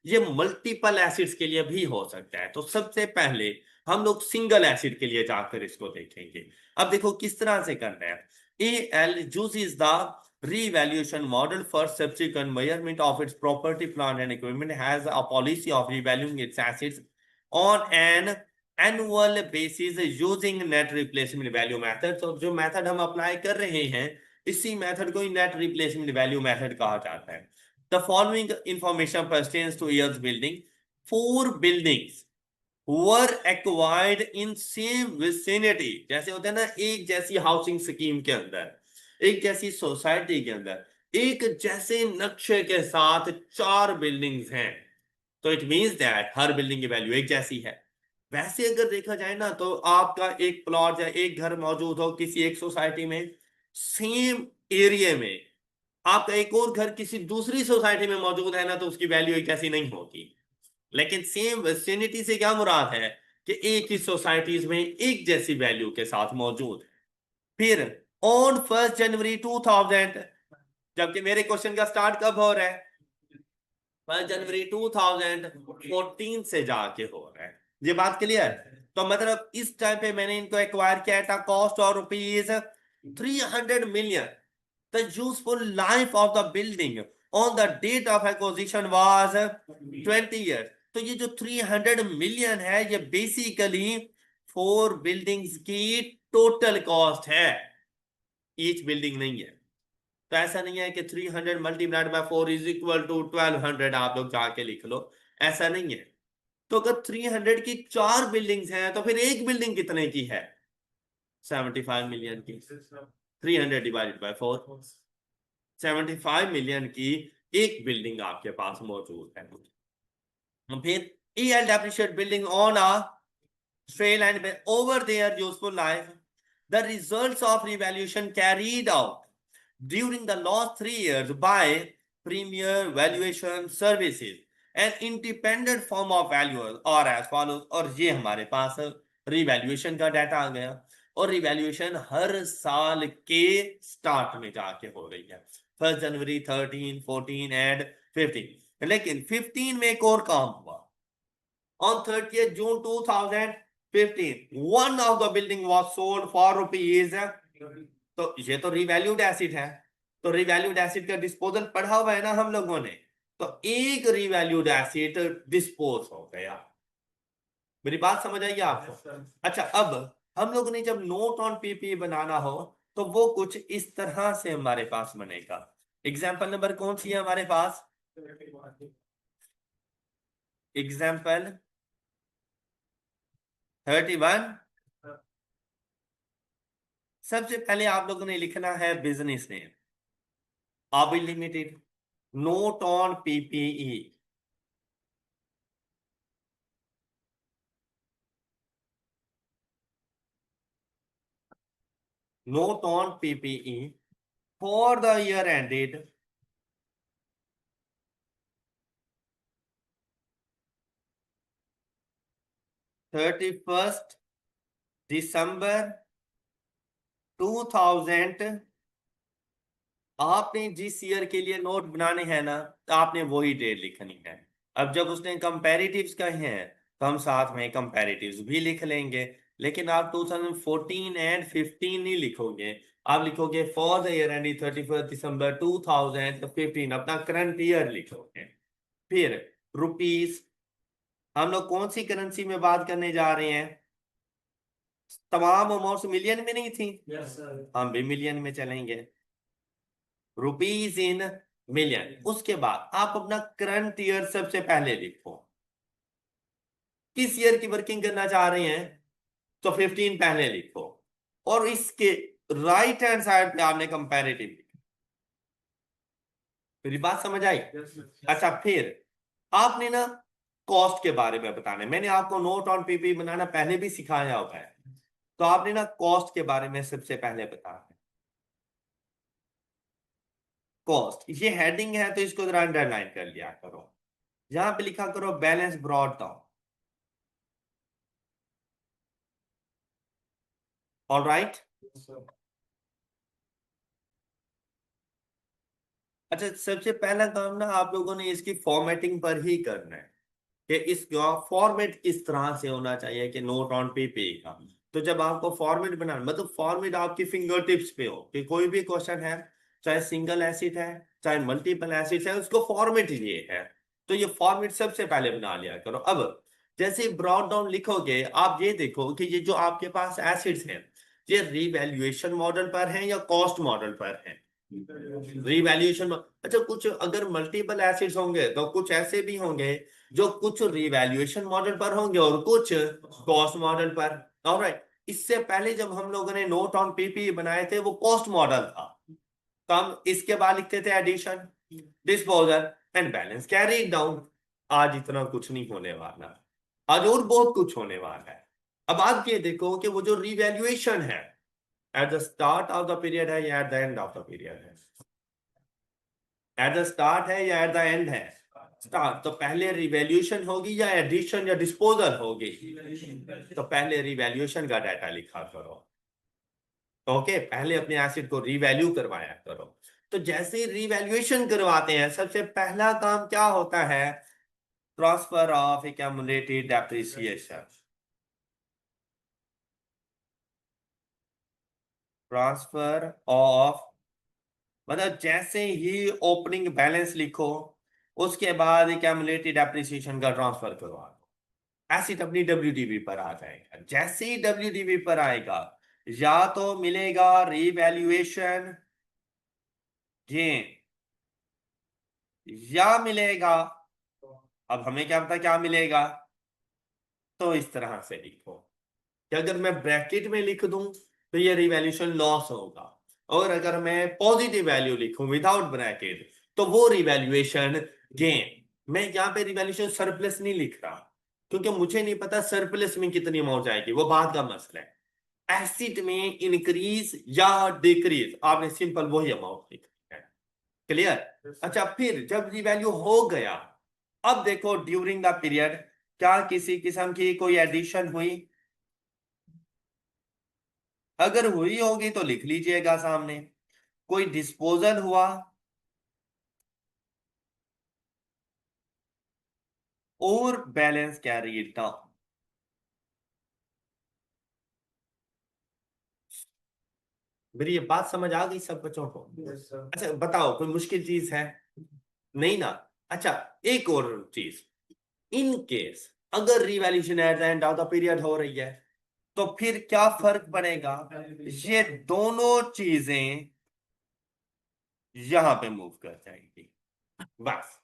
Speaker 1: ये मल्टीपल एसिड्स के लिए भी हो सकता है। तो सबसे पहले हम लोग सिंगल एसिड के लिए जाकर इसको देखेंगे। अब देखो किस तरह से करना है। AL uses the revaluation model for subsequent measurement of its property, plant and equipment, has a policy of revaluing its assets on an annual basis using net replacement value method। तो जो मेथड हम apply कर रहे हैं इसी method को net replacement value method कहा जाता है। The following information pertains two years building. 4 buildings were acquired in same vicinity, जैसे होते हैं ना एक जैसी हाउसिंग स्कीम के अंदर, एक जैसी सोसाइटी के अंदर एक जैसे नक्शे के साथ 4 बिल्डिंग्स हैं, तो it means that her building की वैल्यू एक जैसी है। वैसे अगर देखा जाए ना तो आपका एक प्लॉट या एक घर मौजूद हो किसी एक सोसाइटी में, सेम एरिया में आपका एक और घर किसी दूसरी सोसाइटी में मौजूद है ना, तो उसकी वैल्यू एक जैसी नहीं होगी। लेकिन सेम विसिनिटी से क्या मुराद है कि एक ही सोसाइटीज में एक जैसी वैल्यू के साथ मौजूद है। फिर ऑन 1 जनवरी 2000, जबकि मेरे क्वेश्चन का स्टार्ट कब हो रहा है, 1 जनवरी 2014 से जाके हो रहा है। ये बात क्लियर। तो मतलब इस टाइम पे मैंने इनको एक्वायर किया था कॉस्ट और rupees 300 million। The useful life of the building on the date of acquisition was 20 years। तो ये जो 300 million है ये बेसिकली 4 बिल्डिंग्स की टोटल कॉस्ट है, ईच बिल्डिंग नहीं है। तो ऐसा नहीं है कि 300 multiplied by 4 is equal to 1200, आप लोग जाके लिख लो, ऐसा नहीं है। तो अगर 300 की 4 बिल्डिंग्स हैं तो फिर एक बिल्डिंग कितने की है, 75 मिलियन की। 300 डिवाइडेड बाय 4, 75 मिलियन की एक बिल्डिंग आपके पास मौजूद है। फिर EL depreciate building on a trail and over their useful life, the results of revaluation carried out during the last 3 years by premier valuation services, an independent firm of valuers, और as follows। और ये हमारे पास revaluation का data आ गया। और revaluation हर साल के start में जाके हो रही है, 1 जनवरी, 13, 14 एंड 15। लेकिन 15 में एक और काम हुआ। On 30th June 2015, one of the building was sold for rupees। तो ये तो रिवैल्यूड एसिड है, तो रिवैल्यूड एसिड का डिस्पोजल पढ़ा हुआ है ना हम लोगों ने। तो एक रिवैल्यूड एसिड डिस्पोज हो गया। मेरी बात समझ आई आपको? अच्छा, अब हम लोगों ने जब नोट ऑन पीपी बनाना हो तो वो कुछ इस तरह से हमारे पास बनेगा। एग्जाम्पल नंबर कौन सी है हमारे पास? एग्जाम्पल 31। सबसे पहले आप लोगों ने लिखना है business name Abid limited, note on PPE. Note on PPE for the year ended 31 दिसंबर 2000। आपने जिस ईयर के लिए नोट बनाने हैं ना, तो आपने वही डेट लिखनी है। अब जब उसने कंपैरेटिव्स कहे हैं तो हम साथ में कंपैरेटिव्स भी लिख लेंगे, लेकिन आप 2014 एंड 15 नहीं लिखोगे। आप लिखोगे फॉर द ईयर एंडिंग 31 दिसंबर 2015, अपना करंट ईयर लिखोगे। फिर रुपीस, हम लोग कौन सी करेंसी में बात करने जा रहे हैं? तमाम अमाउंट्स मिलियन में नहीं थी?
Speaker 2: Yes sir.
Speaker 1: हम भी मिलियन में चलेंगे, रुपीज इन मिलियन। उसके बाद आप अपना करंट ईयर सबसे पहले लिखो। किस ईयर की वर्किंग करना चाह रहे हैं तो 15 पहले लिखो, और इसके राइट हैंड साइड पे आपने कंपैरेटिव लिखा। मेरी बात समझ आई? अच्छा, फिर आपने ना कॉस्ट के बारे में बताना है। मैंने आपको नोट ऑन पीपी बनाना पहले भी सिखाया हुआ है, तो आपने ना कॉस्ट के बारे में सबसे पहले बताना है। कॉस्ट, ये हेडिंग है तो इसको जरा अंडरलाइन कर लिया करो। यहां पे लिखा करो balance brought down. All right. अच्छा, सबसे पहला काम ना आप लोगों ने इसकी फॉर्मेटिंग पर ही करना है कि इसका फॉर्मेट किस तरह से होना चाहिए कि नोट ऑन पीपी का। तो जब आपको फॉर्मेट बनाना, मतलब फॉर्मेट आपकी फिंगर टिप्स पे हो कि कोई भी क्वेश्चन है, चाहे सिंगल एसिड है चाहे मल्टीपल एसिड है, उसको फॉर्मेट ये है। तो ये फॉर्मेट सबसे पहले बना लिया करो। अब जैसे ब्रॉड डाउन लिखोगे, आप ये देखो कि ये जो आपके पास एसिड्स हैं, ये रिवैल्यूएशन मॉडल पर हैं या कॉस्ट मॉडल पर हैं? रिवैल्यूएशन। अच्छा, कुछ अगर मल्टीपल एसिड्स होंगे तो कुछ ऐसे भी होंगे जो कुछ रिवैल्यूएशन मॉडल पर होंगे और कुछ कॉस्ट मॉडल पर। ऑलराइट, इससे पहले जब हम लोगों ने नोट ऑन पीपी बनाए थे वो कॉस्ट मॉडल था, तो हम इसके बाद लिखते थे addition, disposal and balance carry down. आज इतना कुछ नहीं होने वाला, आज और बहुत कुछ होने वाला है। अब आप ये देखो कि वो जो रिवैल्यूएशन है, at the start of the period है या eight the end of the period है? एट द स्टार्ट है या एट द एंड है? स्टार्ट। तो पहले रिवैल्यूएशन होगी या एडिशन या डिस्पोजल होगी? तो पहले रिवैल्यूएशन का डाटा लिखा करो। ओके, पहले अपने एसिड को रिवैल्यू करवाया करो। तो जैसे रिवैल्यूएशन करवाते हैं, सबसे पहला काम क्या होता है? Transfer of accumulated depreciation. Transfer of, मतलब जैसे ही ओपनिंग बैलेंस लिखो उसके बाद एक्यूमुलेटेड डेप्रिसिएशन का ट्रांसफर करवा दो। एसिड अपनी डब्ल्यूडीवी पर आ जाएगा। जैसे ही डब्ल्यूडीवी पर आएगा, या तो मिलेगा रिवैल्यूएशन गेन या मिलेगा, अब हमें क्या पता क्या मिलेगा, तो इस तरह से लिखो कि अगर मैं ब्रैकेट में लिख दूं तो ये रिवैल्यूएशन लॉस होगा, और अगर मैं पॉजिटिव वैल्यू लिखूं विदाउट ब्रैकेट तो वो रिवैल्यूएशन गेन। मैं यहाँ पे रिवैल्यूएशन सरप्लस नहीं लिख रहा, क्योंकि मुझे नहीं पता सरप्लस में कितनी अमाउंट आएगी, वो बात का मसला है। एसिड में इंक्रीज या डिक्रीज, आपने सिंपल वही अमाउंट लिखनी है। क्लियर? अच्छा, फिर जब रिवैल्यू हो गया, अब देखो ड्यूरिंग द पीरियड क्या किसी किस्म की कोई एडिशन हुई? अगर हुई होगी तो लिख लीजिएगा सामने। कोई डिस्पोजल हुआ और बैलेंस कैरीड डाउन। मेरी ये बात समझ आ गई सब बच्चों को? अच्छा बताओ, कोई मुश्किल चीज है? नहीं ना? अच्छा, एक और चीज, इन केस अगर revaluation eight the end of the period हो रही है तो फिर क्या फर्क पड़ेगा? ये दोनों चीजें यहां पे मूव कर जाएंगी बस।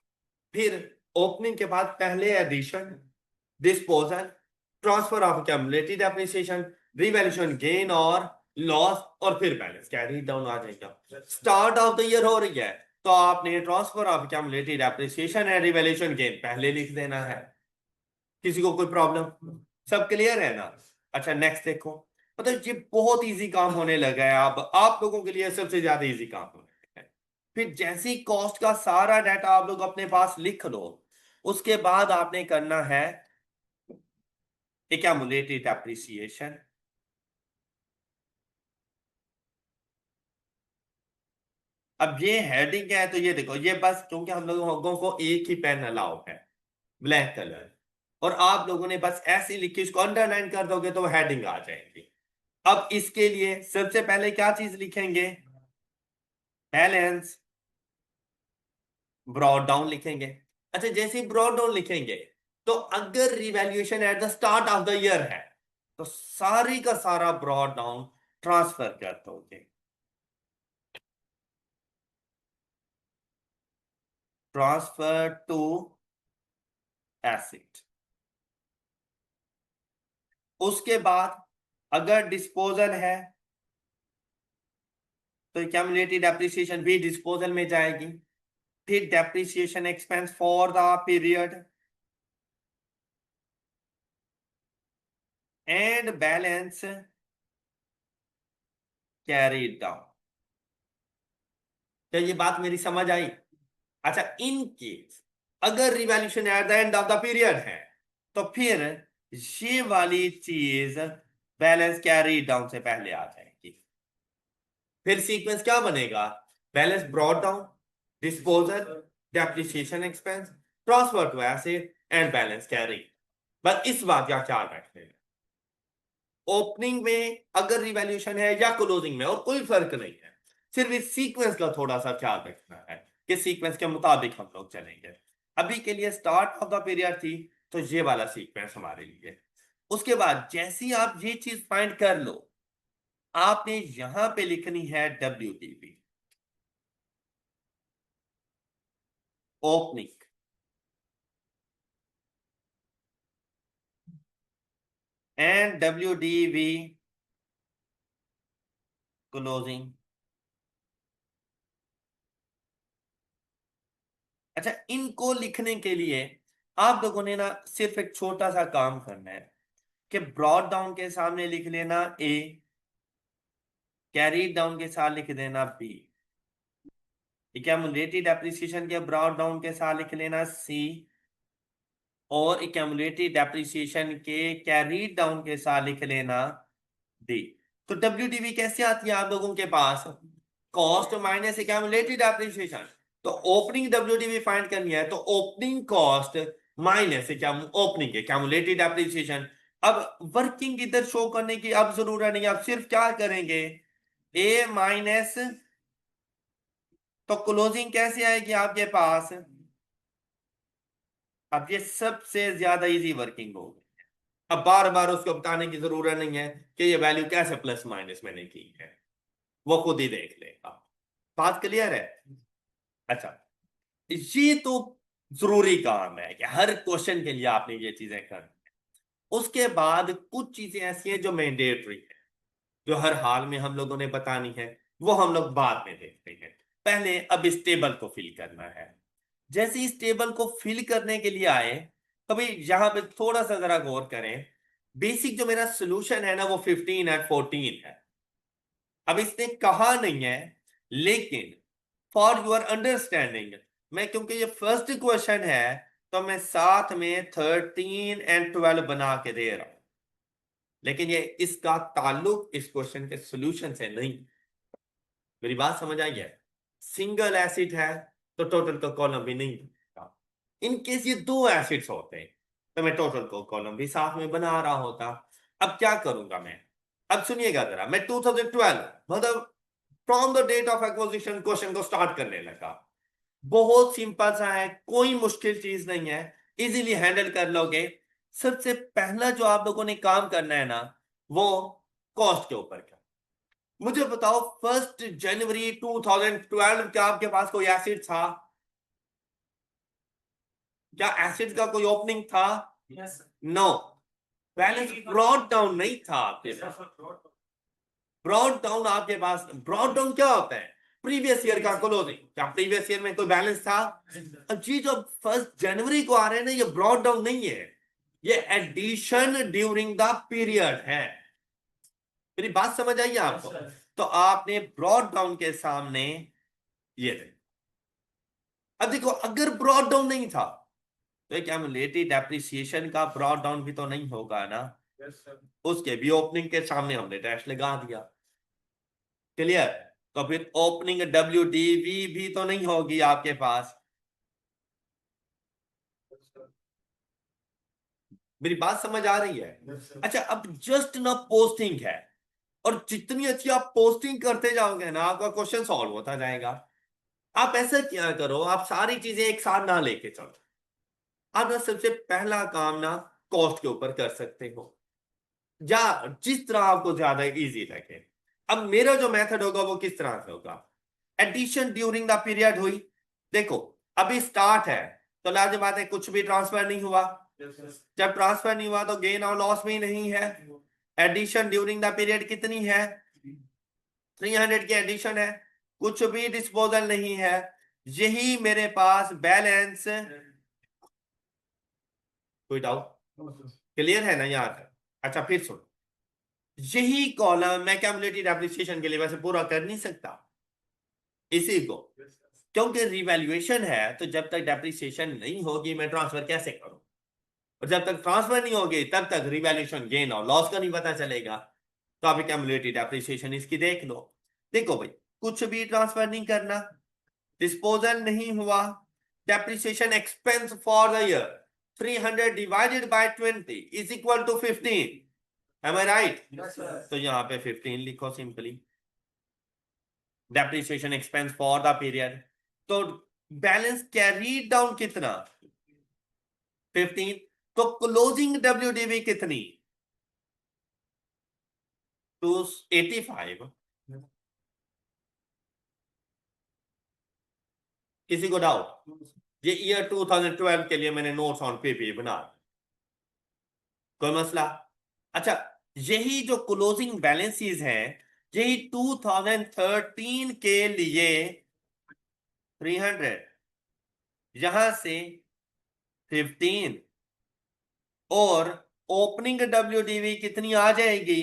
Speaker 1: फिर ओपनिंग के बाद पहले addition, disposal, transfer of accumulated depreciation, revaluation gain और लॉस, और फिर बैलेंस कैरी डाउन आ जाएगा। स्टार्ट ऑफ द ईयर हो रही है तो आपने transfer of accumulated depreciation and revaluation gain पहले लिख देना है। किसी को कोई प्रॉब्लम? सब क्लियर है ना? अच्छा नेक्स्ट देखो, मतलब ये बहुत इजी काम होने लगा है, अब आप लोगों के लिए सबसे ज्यादा इजी काम होने लगा है। फिर जैसी कॉस्ट का सारा डाटा आप लोग अपने पास लिख लो, उसके बाद आपने करना है accumulated depreciation। अब ये हेडिंग है तो ये देखो, ये बस क्योंकि हम लोगों को एक ही पेन अलाउ है, ब्लैक कलर, और आप लोगों ने बस ऐसे लिख के इसको अंडरलाइन कर दोगे तो हेडिंग आ जाएगी। अब इसके लिए सबसे पहले क्या चीज लिखेंगे? बैलेंस ब्रॉड डाउन लिखेंगे। अच्छा जैसे ही ब्रॉड डाउन लिखेंगे तो अगर revaluation at the start of the year है तो सारी का सारा ब्रॉड डाउन ट्रांसफर कर दोगे, ट्रांसफर टू एसेट। उसके बाद अगर डिस्पोजल है तो एक्यूमुलेटेड डेप्रिसिएशन भी डिस्पोजल में जाएगी। फिर depreciation expense for the period and balance carried down. क्या ये बात मेरी समझ आई? अच्छा इन केस अगर revaluation eight the end of the period है तो फिर ये वाली चीज बैलेंस कैरी डाउन से पहले आ जाएगी। फिर सीक्वेंस क्या बनेगा? Balance brought down, disposal, depreciation expense, transfer to asset and balance carry. बस इस बात का ख्याल रखना है, ओपनिंग में अगर रिवैल्यूएशन है या क्लोजिंग में, और कोई फर्क नहीं है, सिर्फ इस सीक्वेंस का थोड़ा सा ख्याल रखना है कि सीक्वेंस के मुताबिक हम लोग चलेंगे। अभी के लिए स्टार्ट ऑफ द पीरियड थी तो ये वाला सीक्वेंस हमारे लिए। उसके बाद जैसे ही आप ये चीज फाइंड कर लो, आपने यहां पे लिखनी है WDV, opening and WDV closing. अच्छा इनको लिखने के लिए आप लोगों ने ना सिर्फ एक छोटा सा काम करना है कि ब्रॉड डाउन के सामने लिख लेना A, कैरी डाउन के साथ लिख देना B, एक्यूमुलेटेड डेप्रिसिएशन के ब्रॉड डाउन के साथ लिख लेना C, और एक्यूमुलेटेड डेप्रिसिएशन के कैरी डाउन के साथ लिख लेना D। तो WDV कैसे आती है आप लोगों के पास? Cost minus accumulated depreciation. तो ओपनिंग WDV फाइंड करनी है तो opening cost minus opening accumulated depreciation. अब वर्किंग इधर शो करने की अब जरूरत नहीं, अब सिर्फ क्या करेंगे, A माइनस, तो क्लोजिंग कैसे आएगी आपके पास? अब ये सबसे ज्यादा इजी वर्किंग होगी, अब बार बार उसको बताने की जरूरत नहीं है कि ये वैल्यू कैसे प्लस माइनस मैंने की है, वो खुद ही देख लेगा। बात क्लियर है? अच्छा ये तो जरूरी काम है कि हर क्वेश्चन के लिए आपने ये चीजें करनी है। उसके बाद कुछ चीजें ऐसी हैं जो मैंडेटरी है, जो हर हाल में हम लोगों ने बतानी है, वो हम लोग बाद में देखते हैं। पहले अब इस टेबल को फिल करना है। जैसे इस टेबल को फिल करने के लिए आए तो भाई यहां पे थोड़ा सा जरा गौर करें। बेसिक जो मेरा सोल्यूशन है ना वो 15 और 14 है। अब इसने कहा नहीं है, लेकिन फॉर योर अंडरस्टैंडिंग मैं, क्योंकि ये फर्स्ट क्वेश्चन है तो मैं साथ में 13 और 12 बना के दे रहा हूं। लेकिन ये इसका ताल्लुक इस क्वेश्चन के सोल्यूशन से नहीं। मेरी बात समझ आई है? सिंगल एसिड है तो टोटल का कॉलम भी नहीं बनता। इन केस ये दो एसिड्स होते हैं तो मैं टोटल को कॉलम भी साथ में बना रहा होता। अब क्या करूंगा मैं? अब सुनिएगा जरा, मैं 2012 मतलब from the date of acquisition question को स्टार्ट करने लगा। बहुत सिंपल सा है, कोई मुश्किल चीज नहीं है, इजीली हैंडल कर लोगे। सबसे पहला जो आप लोगों ने काम करना है ना, वो कॉस्ट के ऊपर का। मुझे बताओ 1 जनवरी 2012 क्या आपके पास कोई एसिड था? क्या एसिड का कोई ओपनिंग था? नो। बैलेंस ब्रॉड डाउन नहीं था आपके पास। ब्रॉड डाउन आपके पास, ब्रॉड डाउन क्या होता है? प्रीवियस ईयर का क्लोजिंग। क्या प्रीवियस ईयर में कोई बैलेंस था? अब जी जो 1 जनवरी को आ रहे हैं ना, ये ब्रॉड डाउन नहीं है, ये एडिशन ड्यूरिंग द पीरियड है। मेरी बात समझ आई आपको? तो आपने ब्रॉड डाउन के सामने ये देखो। अब देखो, अगर ब्रॉड डाउन नहीं था तो एक क्यूमुलेटिव डेप्रिसिएशन का ब्रॉड डाउन भी तो नहीं होगा ना। उसके भी ओपनिंग के सामने हमने डैश लगा दिया। क्लियर? तो फिर ओपनिंग WDV भी तो नहीं होगी आपके पास। मेरी बात समझ आ रही है? अच्छा, अब जस्ट ना पोस्टिंग है, और जितनी अच्छी आप पोस्टिंग करते जाओगे ना, आपका क्वेश्चन सॉल्व होता जाएगा। आप ऐसा क्या करो, आप सारी चीजें एक साथ ना लेके चलो। आप ना सबसे पहला काम ना कॉस्ट के ऊपर कर सकते हो, या जिस तरह आपको ज्यादा इजी लगे। अब मेरा जो मेथड होगा वो किस तरह से होगा? एडिशन ड्यूरिंग द पीरियड हुई। देखो, अभी स्टार्ट है तो लाजिम बात है कुछ भी ट्रांसफर नहीं हुआ। जब ट्रांसफर नहीं हुआ तो गेन और लॉस भी नहीं है। एडिशन ड्यूरिंग द पीरियड कितनी है? 300 की एडिशन है। कुछ भी डिस्पोजल नहीं है। यही मेरे पास बैलेंस। कोई डाउट? क्लियर है ना यहाँ तक? अच्छा फिर सुन, यही कॉलम मैं क्यूमुलेटिव डेप्रिसिएशन के लिए वैसे पूरा कर नहीं सकता इसी को, क्योंकि रिवैल्यूएशन है। तो जब तक डेप्रिसिएशन नहीं होगी मैं ट्रांसफर कैसे करूं? और जब तक ट्रांसफर नहीं होगी तब तक रिवैल्यूएशन गेन और लॉस का नहीं पता चलेगा। तो अभी क्यूमुलेटिव डेप्रिसिएशन इसकी देख लो। देखो भाई, कुछ भी ट्रांसफर नहीं करना, डिस्पोजल नहीं हुआ, depreciation expense for the year 300 divided by 20 is equal to 15। Am I right? तो यहाँ पे 15 लिखो simply, depreciation expense for the period. तो बैलेंस कैरी डाउन कितना? 15। तो क्लोजिंग WDV कितनी? 285। किसी को डाउट? ये ईयर 2012 के लिए मैंने नोट्स ऑन पेपर बना, कोई मसला? अच्छा, यही जो क्लोजिंग बैलेंसेस हैं, यही 2013 के लिए 300, यहां से 15, और ओपनिंग WDV कितनी आ जाएगी?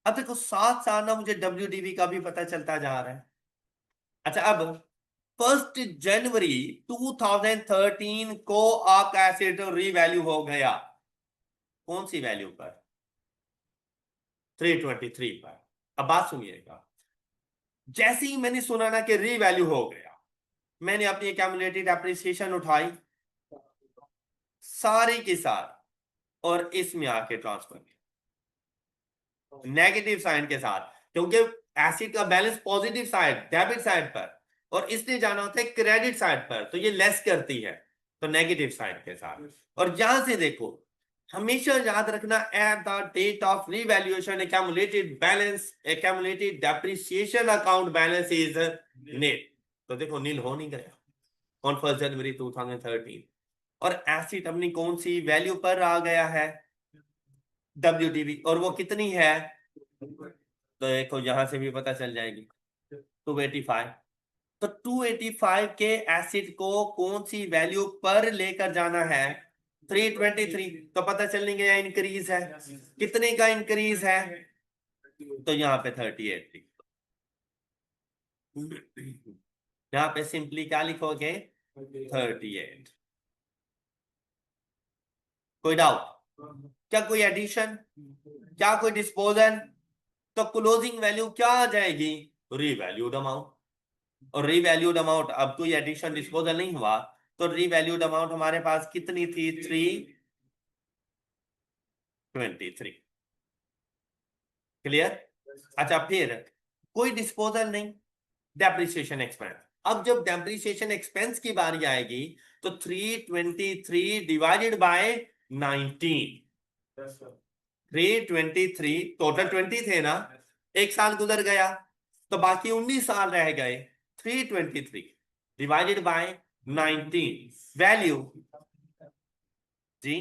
Speaker 1: अब देखो साथ साथ ना मुझे WDV का भी पता चलता जा रहा है। अच्छा, अब 1 जनवरी 2013 को आपका एसेट रीवैल्यू हो गया, कौन सी वैल्यू पर? 323 पर। अब बात सुनिएगा, जैसे ही मैंने सुना ना कि रीवैल्यू हो गया, मैंने अपनी कैलकुलेटेड एप्रिसिएशन उठाई सारी की सारी, और इसमें आके ट्रांसफर किया नेगेटिव साइन के साथ, क्योंकि एसिड का balance positive side debit side पर, और इसने जाना होता है क्रेडिट साइड पर, तो ये लेस करती है, तो नेगेटिव साइड के साथ। और यहां से देखो, हमेशा याद रखना, at the date of revaluation accumulated balance accumulated depreciation account balance is net. तो देखो नील हो नहीं गया ऑन 1 जनवरी 2013, और एसिड अपनी कौन सी वैल्यू पर आ गया है? WDV, और वो कितनी है? तो देखो यहां से भी पता चल जाएगी, 285। तो 285 के एसिड को कौन सी वैल्यू पर लेकर जाना है? 323। तो पता चलने गया इंक्रीज है, कितने का इंक्रीज है? तो यहाँ पे 38। यहाँ पे सिंपली क्या लिखोगे? 38। कोई डाउट? क्या कोई एडिशन, क्या कोई डिस्पोजल? तो क्लोजिंग वैल्यू क्या आ जाएगी? Revalued amount. और रीवैल्यूड अमाउंट, अब कोई एडिशन डिस्पोजल नहीं हुआ, तो रीवैल्यूड अमाउंट हमारे पास कितनी थी? 323। क्लियर? अच्छा, फिर कोई डिस्पोजल नहीं, डेप्रिसिएशन एक्सपेंस। अब जब डेप्रिसिएशन एक्सपेंस की बारी आएगी तो 323 डिवाइडेड बाय 19। 323, टोटल 20 थे ना, एक साल गुजर गया तो बाकी 19 साल रह गए। 323 डिवाइडेड बाय 19, वैल्यू जी,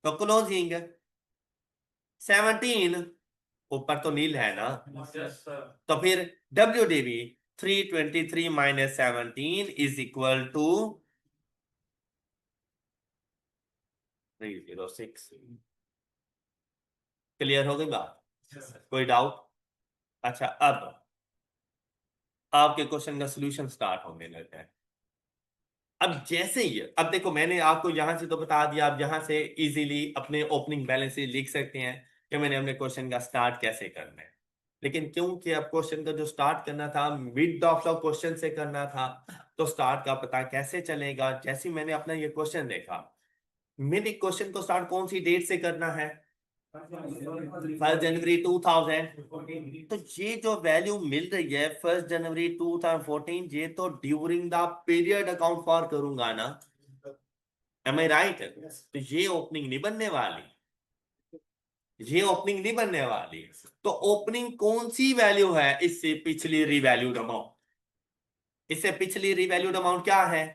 Speaker 1: तो क्लोजिंग 17, ऊपर तो नील है ना, तो फिर WDV 323 minus 17 is equal to 306। Clear हो गई बात? कोई डाउट? अच्छा, अब आपके क्वेश्चन का सोल्यूशन स्टार्ट होने लगा है। अब जैसे ही, अब देखो मैंने आपको यहां से तो बता दिया, आप यहां से इजीली अपने ओपनिंग बैलेंस लिख सकते हैं कि मैंने अपने क्वेश्चन का स्टार्ट कैसे करना है। लेकिन क्योंकि अब क्वेश्चन का जो स्टार्ट करना था मिड ऑफ द क्वेश्चन से करना था, तो स्टार्ट का पता कैसे चलेगा? जैसे ही मैंने अपना ये क्वेश्चन देखा, मेरे क्वेश्चन को स्टार्ट कौन सी डेट से करना है? 1 जनवरी 2000। तो ये जो वैल्यू मिल रही है 1 जनवरी 2014, ये तो during the period account for करूंगा ना, एम आई राइट? तो ये ओपनिंग नहीं बनने वाली, ये ओपनिंग नहीं बनने वाली। तो ओपनिंग कौन सी वैल्यू है? इससे पिछली रिवैल्यूड अमाउंट। इससे पिछली रिवैल्यूड अमाउंट क्या है?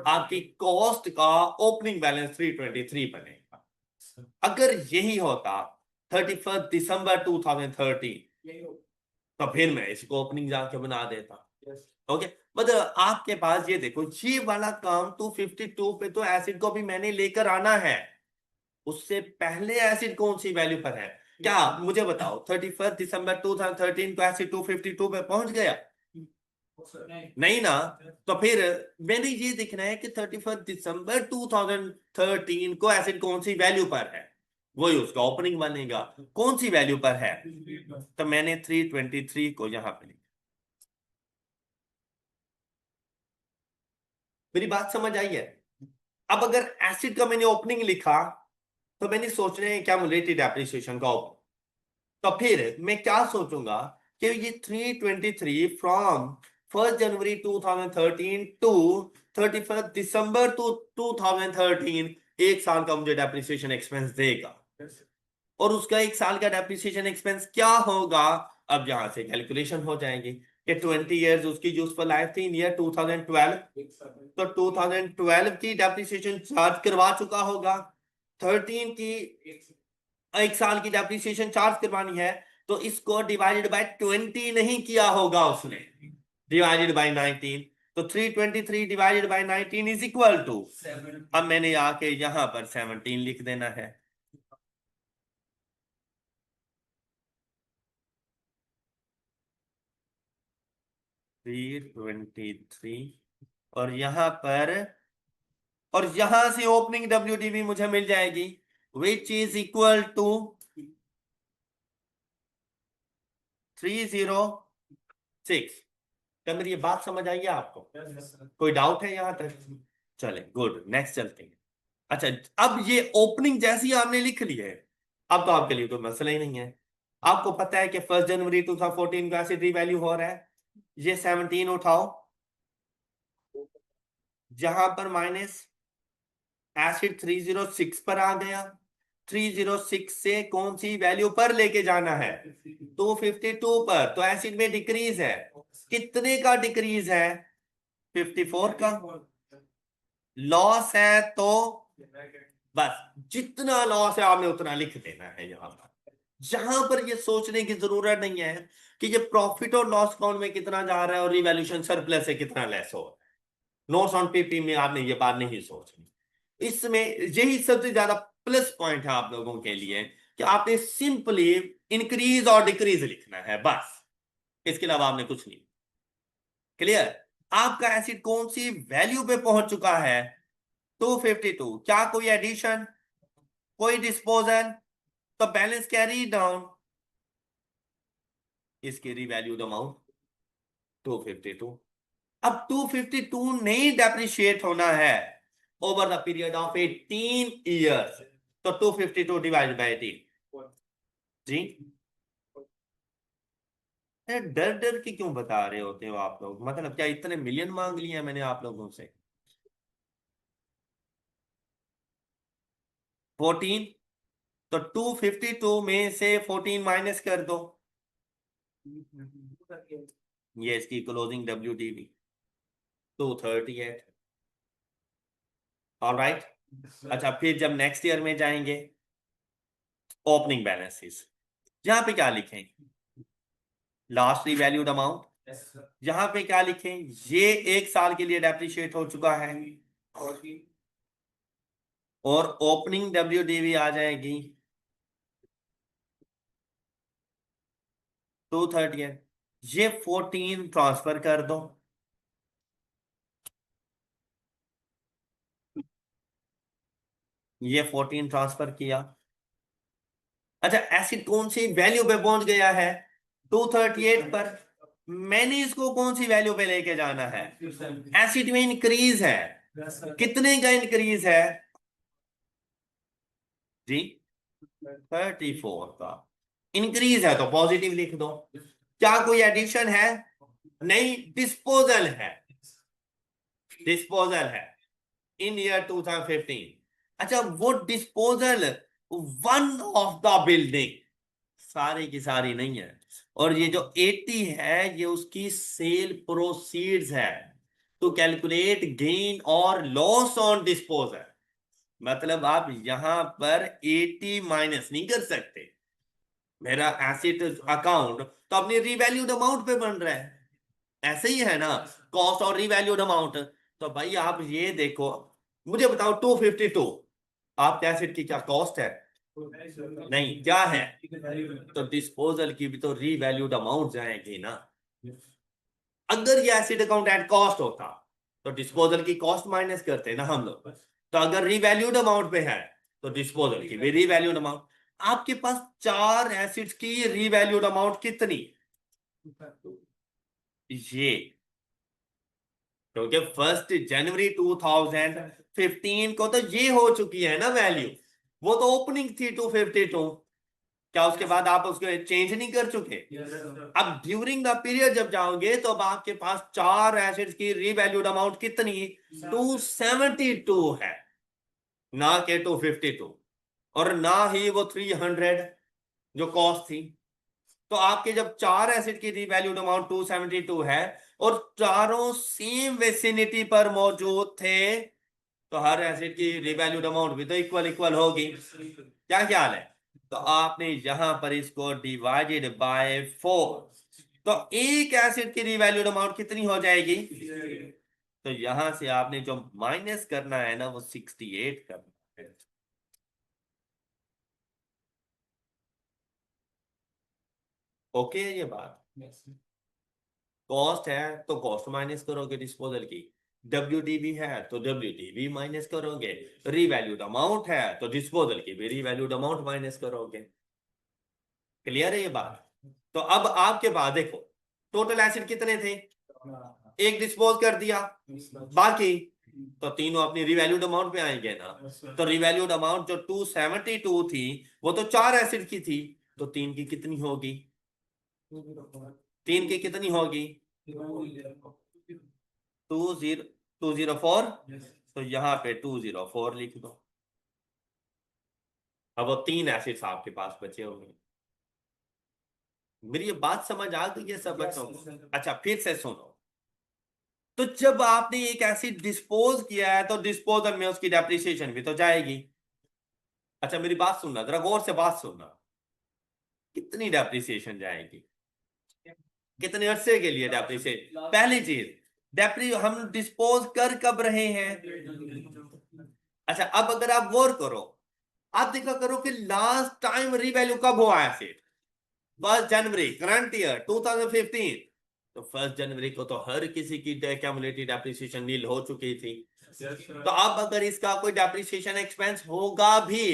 Speaker 1: आपकी कॉस्ट का ओपनिंग बैलेंस 323 बनेगा। अगर यही होता 31 दिसंबर 2013, तो फिर मैं इसको ओपनिंग जाके बना देता। ओके, मतलब आपके पास ये देखो, ये वाला काम 252 पे तो एसिड को भी मैंने लेकर आना है। उससे पहले एसिड कौन सी वैल्यू पर है? क्या मुझे बताओ, 31 दिसंबर 2013 को एसिड 252 पे पहुंच गया? नहीं ना। तो फिर मैंने ये देखना है कि 31 दिसंबर 2013 को एसिड कौन सी वैल्यू पर है, वही उसका ओपनिंग बनेगा। कौन सी वैल्यू पर है? तो मैंने 323 को यहां पे लिखा। मेरी बात समझ आई है? अब अगर एसिड का मैंने ओपनिंग लिखा, तो मैंने सोचना है क्या रिलेटेड एप्रिसिएशन का ओपनिंग। तो फिर मैं क्या सोचूंगा कि ये 323 फ्रॉम 1 जनवरी 2013 टू 31 दिसंबर 2013, एक साल का मुझे डेप्रिसिएशन एक्सपेंस देगा। और उसका एक साल का डेप्रिसिएशन एक्सपेंस क्या होगा? अब यहां से कैलकुलेशन हो जाएंगे कि 20 ईयर्स उसकी यूजफुल लाइफ थी, ईयर 2012। तो 2012 की डेप्रिसिएशन चार्ज करवा चुका होगा, 13 की एक साल की डेप्रिसिएशन चार्ज करवानी है, तो इसको डिवाइडेड बाय 20 नहीं किया होगा उसने, डिवाइडेड बाय 19। तो 323 divided by 19 is equal to, अब मैंने आके यहां पर 17 लिख देना है। 323, और यहां पर, और यहां से ओपनिंग WDV मुझे मिल जाएगी, विच इज इक्वल टू 306। क्या मेरी ये बात समझ आई है आपको? कोई डाउट है यहां तक? चले, गुड, नेक्स्ट चलते हैं। अच्छा, अब ये ओपनिंग जैसी आपने लिख ली है, अब तो आपके लिए कोई मसला ही नहीं है। आपको पता है कि 1 जनवरी 2014 का ऐसे वैल्यू हो रहा है, ये 17 उठाओ, जहां पर माइनस एसिड 306 पर आ गया, 306 से कौन सी वैल्यू पर लेके जाना है? 252 पर। तो एसिड में डिक्रीज है, कितने का डिक्रीज है? 54 का। लॉस है तो बस जितना लॉस है आपने उतना लिख देना है यहां पर। जहां पर ये सोचने की जरूरत नहीं है कि ये प्रॉफिट और लॉस अकाउंट में कितना जा रहा है और रिवैल्यूएशन सरप्लस से कितना लेस हो रहा है। नोट्स ऑन पीपी में आपने ये बात नहीं सोचनी। इसमें यही सबसे ज्यादा प्लस पॉइंट है आप लोगों के लिए कि आपने सिंपली इंक्रीज और डिक्रीज लिखना है बस, इसके अलावा आपने कुछ नहीं। क्लियर? आपका एसिड कौन सी वैल्यू पे पहुंच चुका है? 252, क्या कोई एडिशन, कोई डिस्पोजल, तो बैलेंस कैरी डाउन, इसकी रिवैल्यूड अमाउंट 252। अब 252 नहीं डेप्रिशिएट होना है over the period of 18 years, तो 252 डिवाइड बाय 18 जी। डर डर के क्यों बता रहे होते हो आप लोग, मतलब क्या इतने मिलियन मांग लिए हैं मैंने आप लोगों से? 14, तो 252 में से 14 माइनस कर दो, ये इसकी क्लोजिंग WDV 238। ऑलराइट, अच्छा फिर जब नेक्स्ट ईयर में जाएंगे, ओपनिंग बैलेंसेस, यहां पे क्या लिखें, लास्ट रिवैल्यूड अमाउंट, यहां पे क्या लिखें, ये एक साल के लिए डेप्रिशिएट हो चुका है, और ओपनिंग WDV आ जाएगी 238, ये 14 ट्रांसफर कर दो, ये 14 ट्रांसफर किया। अच्छा एसिड कौन सी वैल्यू पे पहुंच गया है, 238 पर, मैंने इसको कौन सी वैल्यू पे लेके जाना है, एसिड में इंक्रीज है, कितने का इंक्रीज है जी, 34 का इंक्रीज है, तो पॉजिटिव लिख दो। क्या कोई एडिशन है, नहीं, डिस्पोजल है, डिस्पोजल है इन ईयर 2015। अच्छा वो disposal one of the building, सारी की सारी नहीं है, और ये जो 80 है ये उसकी सेल प्रोसीड्स है, टू कैलकुलेट गेन और लॉस ऑन डिस्पोजल, मतलब आप यहां पर 80 माइनस नहीं कर सकते, मेरा एसेट अकाउंट तो अपनी रिवैल्यूड अमाउंट पे बन रहा है, ऐसे ही है ना, कॉस्ट और रिवैल्यूड अमाउंट। तो भाई आप ये देखो, मुझे बताओ 252 आपके एसेट की क्या कॉस्ट है, नहीं क्या है, तो डिस्पोजल की भी तो रीवैल्यूड अमाउंट जाएगी ना, अगर ये एसिड अकाउंट एट कॉस्ट होता तो डिस्पोजल की कॉस्ट माइनस करते ना हम लोग, तो अगर रीवैल्यूड अमाउंट पे है तो डिस्पोजल की भी रीवैल्यूड अमाउंट। आपके पास चार एसिड्स की रीवैल्यूड अमाउंट कितनी, ये, क्योंकि 1 जनवरी 2015 को तो ये हो चुकी है ना वैल्यू, वो तो ओपनिंग थी 252, क्या उसके बाद आप उसको चेंज नहीं कर चुके? अब ड्यूरिंग द पीरियड जब जाओगे तो अब आपके पास चार एसिड्स की रीवैल्यूड अमाउंट कितनी, 272 है, ना के 252, और ना ही वो 300 जो कॉस्ट थी। तो आपके जब चार एसिड की रीवैल्यूड अमाउंट 272 है और चारों सेम वेसिनिटी पर मौजूद थे, तो हर एसिड की रीवैल्यूड अमाउंट भी तो इक्वल इक्वल होगी, क्या ख्याल है? तो आपने यहां पर इसको डिवाइडेड बाय 4, तो एक एसिड की रिवैल्यूड अमाउंट कितनी हो जाएगी, तो यहां से आपने जो माइनस करना है ना वो 68 करना है। ओके है ये बात, कॉस्ट है तो कॉस्ट माइनस करोगे डिस्पोजल की, WDV है तो WDV माइनस करोगे, रिवैल्यूड अमाउंट है तो डिस्पोजल की भी रिवैल्यूड अमाउंट माइनस करोगे। क्लियर है ये बात? तो अब आपके पास देखो टोटल एसिड कितने थे, एक डिस्पोज कर दिया, बाकी तो तीनों अपनी रिवैल्यूड अमाउंट पे आएंगे ना, तो रिवैल्यूड अमाउंट जो 272 थी वो तो चार एसिड की थी, तो तीन की कितनी होगी, तीन की कितनी होगी, 204, तो यहाँ पे 204 लिख दो। अब वो तीन एसिड्स आपके पास बचे होंगे, मेरी ये बात समझ आ गई है सब बच्चों को? अच्छा फिर से सुनो, तो जब आपने एक एसिड डिस्पोज किया है तो डिस्पोजल में उसकी डेप्रिसिएशन भी तो जाएगी। अच्छा मेरी बात सुनना, जरा गौर से बात सुनना, कितनी डेप्रिसिएशन जाएगी, कितने अरसे के लिए डेप्रिसिएशन, पहली चीज डेप्री हम डिस्पोज कर कब रहे हैं, अच्छा अब अगर आप गौर करो, आप देखा करो कि लास्ट टाइम रीवैल्यू कब हुआ एसिड, 1 जनवरी करंट ईयर 2015, तो 1 जनवरी को तो हर किसी की क्यूमुलेटिव डेप्रिसिएशन नील हो चुकी थी, तो अब अगर इसका कोई डेप्रिसिएशन एक्सपेंस होगा भी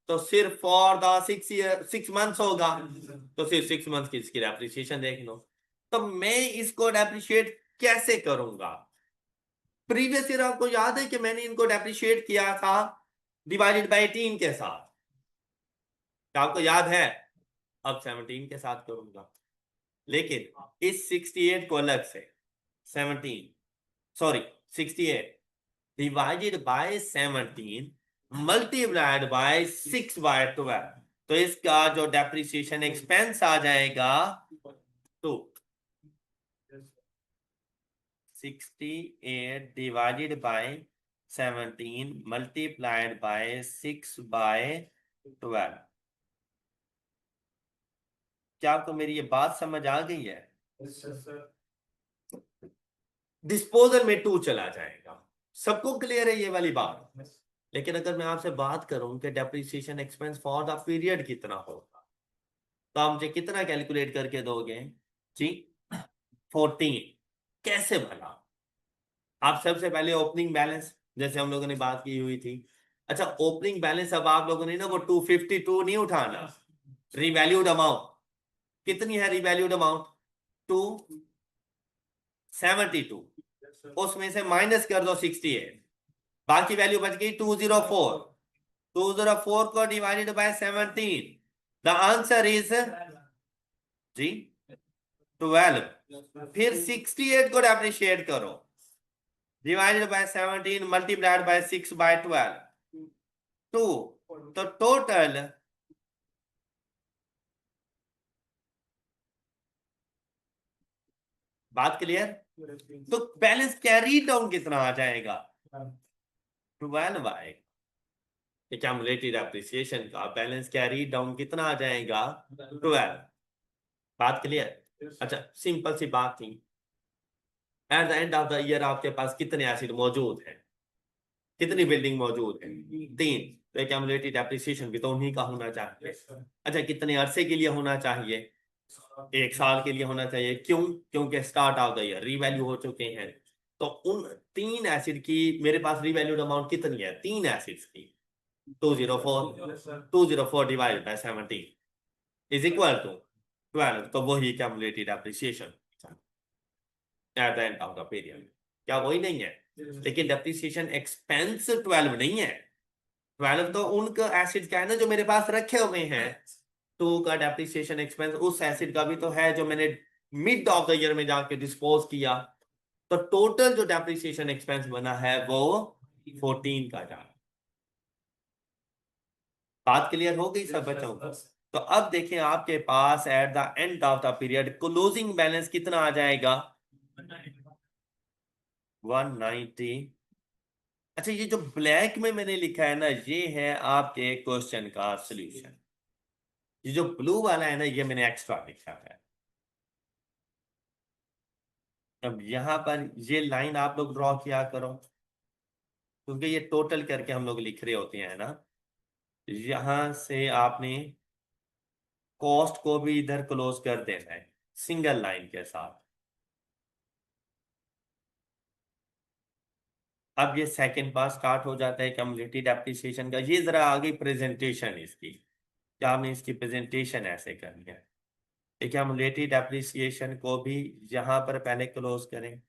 Speaker 1: तो सिर्फ फॉर द 6 मंथ्स होगा, तो सिर्फ 6 मंथ्स की इसकी डेप्रिसिएशन देख लो। तो मैं इसको डेप्रिशिएट कैसे करूंगा? प्रीवियस ईयर आपको याद है कि मैंने इनको डेप्रिशिएट किया था डिवाइडेड बाय 18 के साथ, क्या आपको याद है? अब 17 के साथ करूंगा, लेकिन इस 68 को अलग से 17, sorry 68 divided by 17 multiplied by 6/12, तो इसका जो डेप्रिसिएशन एक्सपेंस आ जाएगा तो 68 डिवाइडेड बाय 17 मल्टीप्लाइड बाय 6/12। क्या आपको मेरी ये बात समझ आ गई है? डिस्पोजल में 2 चला जाएगा, सबको क्लियर है ये वाली बात? लेकिन अगर मैं आपसे बात करूं कि depreciation expense for the period कितना होगा, तो आप मुझे कितना कैलकुलेट करके दोगे जी? 14। कैसे भला? आप सबसे पहले ओपनिंग बैलेंस, जैसे हम लोगों ने बात की हुई थी। अच्छा, ओपनिंग बैलेंस अब आप लोगों ने ना वो 252 नहीं उठाना, रिवैल्यूड अमाउंट कितनी है? रिवैल्यूड अमाउंट 272, उसमें से माइनस कर दो 68, बाकी वैल्यू बच गई 204। 204 को divided by 17, the answer is जी 12। फिर 68 को अप्रिशिएट करो, डिवाइडेड बाय 17 मल्टीप्लाइड बाय 6/12, 2, तो टोटल बात क्लियर? तो बैलेंस कैरी डाउन कितना आ जाएगा? 12 आएगा। एक्यूमुलेटेड एप्रिसिएशन का बैलेंस कैरी डाउन कितना आ जाएगा? 12। बात क्लियर? अच्छा, सिंपल सी बात थी। Eight the end of the year आपके पास कितने एसिड मौजूद हैं? कितनी बिल्डिंग मौजूद है? 3। तो एक्यूमुलेटेड एप्रिसिएशन भी तो उन्हीं का होना चाहिए। अच्छा, कितने अरसे के लिए होना चाहिए? 1 साल के लिए होना चाहिए। क्यों? क्योंकि start of the year revalue हो चुके हैं। तो उन 3 एसिड की मेरे पास रीवैल्यूड अमाउंट कितनी है? 3 एसिड्स की 204। 204 divide by 17 is equal to 12, तो वही accumulated depreciation at the end of the period. क्या वही नहीं है? लेकिन डेप्रिसिएशन एक्सपेंस 12 नहीं है। 12 तो उनका एसिड का है ना जो मेरे पास रखे हुए हैं। 2 का डेप्रिसिएशन एक्सपेंस उस एसिड का भी तो है जो मैंने मिड ऑफ द ईयर में जाके डिस्पोज किया। तो टोटल जो डेप्रिसिएशन एक्सपेंस बना है वो 14 का जा। बात क्लियर हो गई सब बच्चों को? तो अब देखें आपके पास at the end of the period closing balance कितना आ जाएगा? 190। अच्छा, ये जो ब्लैक में मैंने लिखा है ना, ये है आपके क्वेश्चन का सॉल्यूशन। ये जो ब्लू वाला है ना, ये मैंने एक्स्ट्रा लिखा है। अब यहां पर ये लाइन आप लोग ड्रॉ किया करो, क्योंकि ये टोटल करके हम लोग लिख रहे होते हैं ना। यहां से आपने कॉस्ट को भी इधर क्लोज कर देना है सिंगल लाइन के साथ। अब ये सेकंड पार्ट स्टार्ट हो जाता है कम्युलेटेड एप्रिसिएशन का। ये जरा आगे प्रेजेंटेशन इसकी, क्या हमने इसकी प्रेजेंटेशन ऐसे करनी है। एक्यूमुलेटेड एप्रिसिएशन को भी यहां पर पहले क्लोज करें,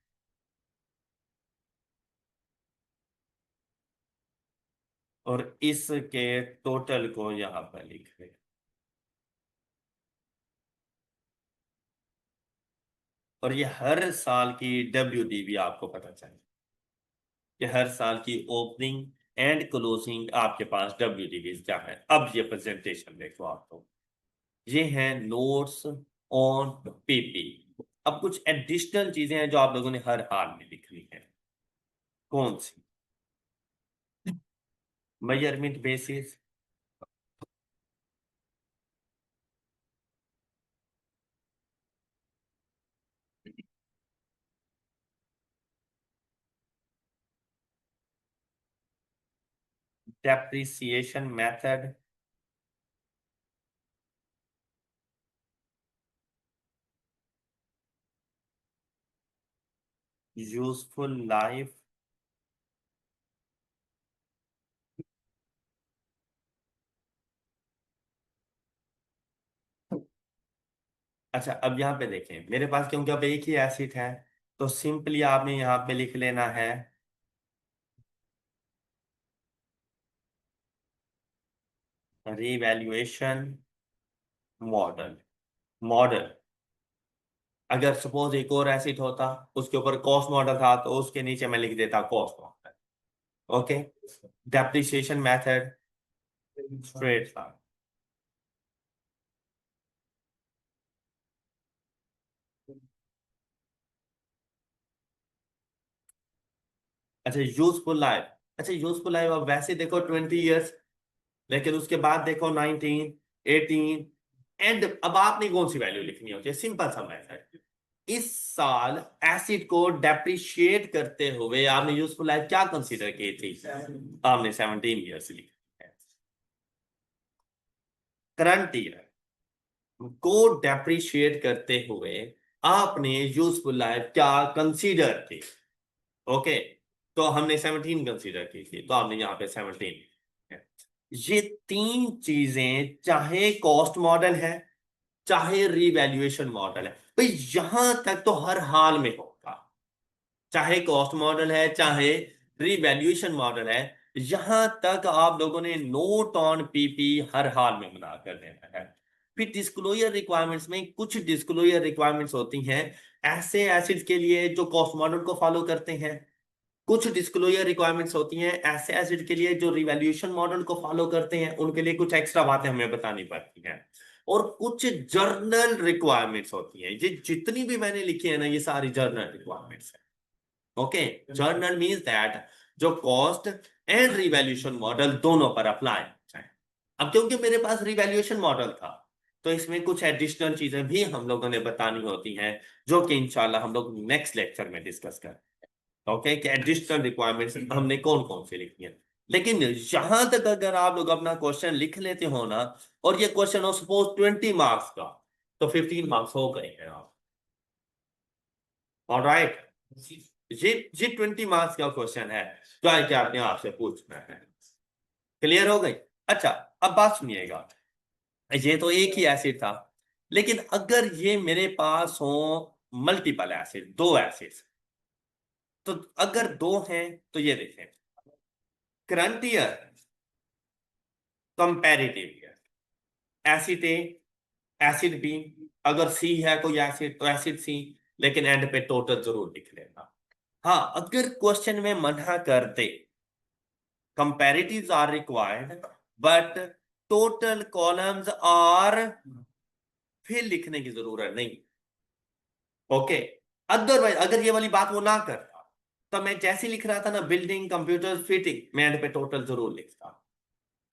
Speaker 1: और इसके टोटल को यहां पर लिख दें। और ये हर साल की WDV आपको पता चले कि हर साल की ओपनिंग एंड क्लोजिंग आपके पास WDV क्या है। अब ये प्रेजेंटेशन देखो आप तो, ये है नोट्स ऑन PP। अब कुछ एडिशनल चीजें हैं जो आप लोगों ने हर हाल में लिखनी है। कौन सी? Measurement basis, depreciation method, useful life, अच्छा, अब यहाँ पे देखें मेरे पास, क्योंकि अब एक ही एसिड है, तो सिंपली आपने यहाँ पे लिख लेना है रिवैल्यूएशन मॉडल। मॉडल, अगर सपोज एक और एसिड होता, उसके ऊपर कॉस्ट मॉडल था, तो उसके नीचे मैं लिख देता cost model. Okay, depreciation method straight था। अच्छा, यूजफुल लाइफ। अच्छा, यूजफुल लाइफ अब वैसे देखो 20 ईयर्स, लेकिन उसके बाद देखो 19, 18, एंड अब आपने कौन सी वैल्यू लिखनी होती है? सिंपल सा मेथड। इस साल एसिड को डेप्रिशिएट करते हुए आपने यूजफुल लाइफ क्या कंसीडर की थी? आपने 17 ईयर्स लिखी है। करंट ईयर को डेप्रिशिएट करते हुए आपने यूजफुल लाइफ क्या कंसीडर की? ओके, तो हमने 17 कंसीडर की थी, तो आपने यहाँ पे 17। ये तीन चीजें चाहे कॉस्ट मॉडल है, चाहे रिवैल्यूएशन मॉडल है, भाई यहां तक तो हर हाल में होगा। चाहे कॉस्ट मॉडल है, चाहे रिवैल्यूएशन मॉडल है, यहां तक आप लोगों ने नोट ऑन पीपी हर हाल में बना कर देना है। फिर डिस्क्लोजर रिक्वायरमेंट्स में कुछ डिस्क्लोजर रिक्वायरमेंट्स होती हैं ऐसे एसिड्स के लिए जो कॉस्ट मॉडल को फॉलो करते हैं। कुछ डिस्क्लोजर रिक्वायरमेंट्स होती हैं ऐसे एसिड के लिए जो रिवैल्यूएशन मॉडल को फॉलो करते हैं, उनके लिए कुछ एक्स्ट्रा बातें हमें बतानी पड़ती हैं। और कुछ जर्नल रिक्वायरमेंट्स होती हैं, ये जितनी भी मैंने लिखी है ना, ये सारी जर्नल रिक्वायरमेंट्स हैं। ओके, जर्नल मींस दैट जो कॉस्ट एंड रिवैल्यूएशन मॉडल दोनों पर अप्लाई है। अब क्योंकि मेरे पास रिवैल्यूएशन मॉडल था, तो इसमें कुछ एडिशनल चीजें भी हम लोगों ने बतानी होती हैं, जो कि इंशाल्लाह हम लोग नेक्स्ट लेक्चर में डिस्कस करें। ओके, कि एडिशनल रिक्वायरमेंट्स हमने कौन कौन सी लिखी है। लेकिन यहां तक अगर आप लोग अपना क्वेश्चन लिख लेते हो ना, और ये क्वेश्चन हो सपोज 20 मार्क्स का, तो 15 मार्क्स हो गए हैं आप। ऑलराइट, ये 20 मार्क्स का क्वेश्चन है, जो है कि आपने आपसे पूछना है। क्लियर हो गई? अच्छा, अब बात सुनिएगा। ये तो एक ही एसिड था, लेकिन अगर ये मेरे पास हो मल्टीपल एसिड, दो एसिड, तो अगर दो हैं तो ये देखें, current year, comparative year, acid A, acid B, अगर सी है कोई एसिड तो एसिड सी, लेकिन एंड पे टोटल जरूर लिख लेना। हाँ, अगर क्वेश्चन में मना कर दे comparatives are required but total columns are, फिर लिखने की जरूरत नहीं। ओके, अदरवाइज अगर ये वाली बात वो ना करता, तो मैं जैसे लिख रहा था ना बिल्डिंग कंप्यूटर फिटिंग, मैं एंड पे टोटल जरूर लिखता।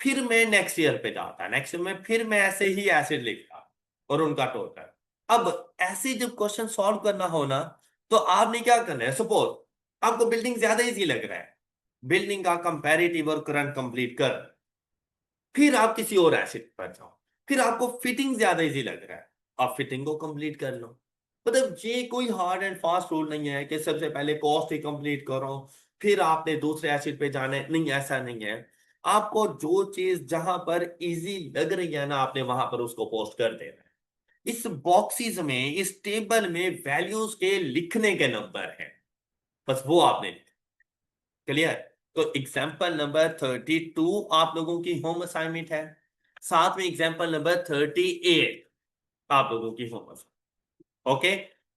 Speaker 1: फिर मैं नेक्स्ट ईयर पे जाता, नेक्स्ट ईयर में फिर मैं ऐसे ही एसिड लिखता और उनका टोटल। अब ऐसे जब क्वेश्चन सॉल्व करना हो ना, तो आपने क्या करना है? सपोज आपको बिल्डिंग ज्यादा इजी लग रहा है, बिल्डिंग का कंपैरेटिव और करंट कंप्लीट कर, फिर आप किसी और एसिड पर जाओ। फिर आपको फिटिंग ज्यादा इजी लग रहा है, आप फिटिंग को कंप्लीट कर लो। मतलब ये कोई हार्ड एंड फास्ट रूल नहीं है कि सबसे पहले कॉस्ट ही कंप्लीट करो फिर आपने दूसरे एसिड पे जाना है, नहीं ऐसा नहीं है। आपको जो चीज जहां पर इजी लग रही है ना, आपने वहां पर उसको पोस्ट कर देना है। इस बॉक्सेस में, इस टेबल में वैल्यूज के लिखने के नंबर हैं, बस वो आपने। क्लियर? तो एग्जाम्पल नंबर 32 आप लोगों की होम असाइनमेंट है, साथ में एग्जाम्पल नंबर 38 आप लोगों की होम असाइनमेंट। ओके,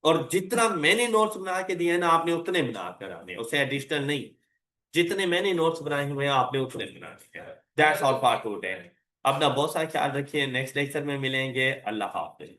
Speaker 1: और जितना मैंने नोट्स बना के दिए ना, आपने उतने बना कर आने, उसे एडिशनल नहीं। जितने मैंने नोट्स बनाए हुए हैं आपने उतने बना दिए। That's all for today. अपना बहुत सारा ख्याल रखिए, नेक्स्ट लेक्चर में मिलेंगे। अल्लाह हाफिज।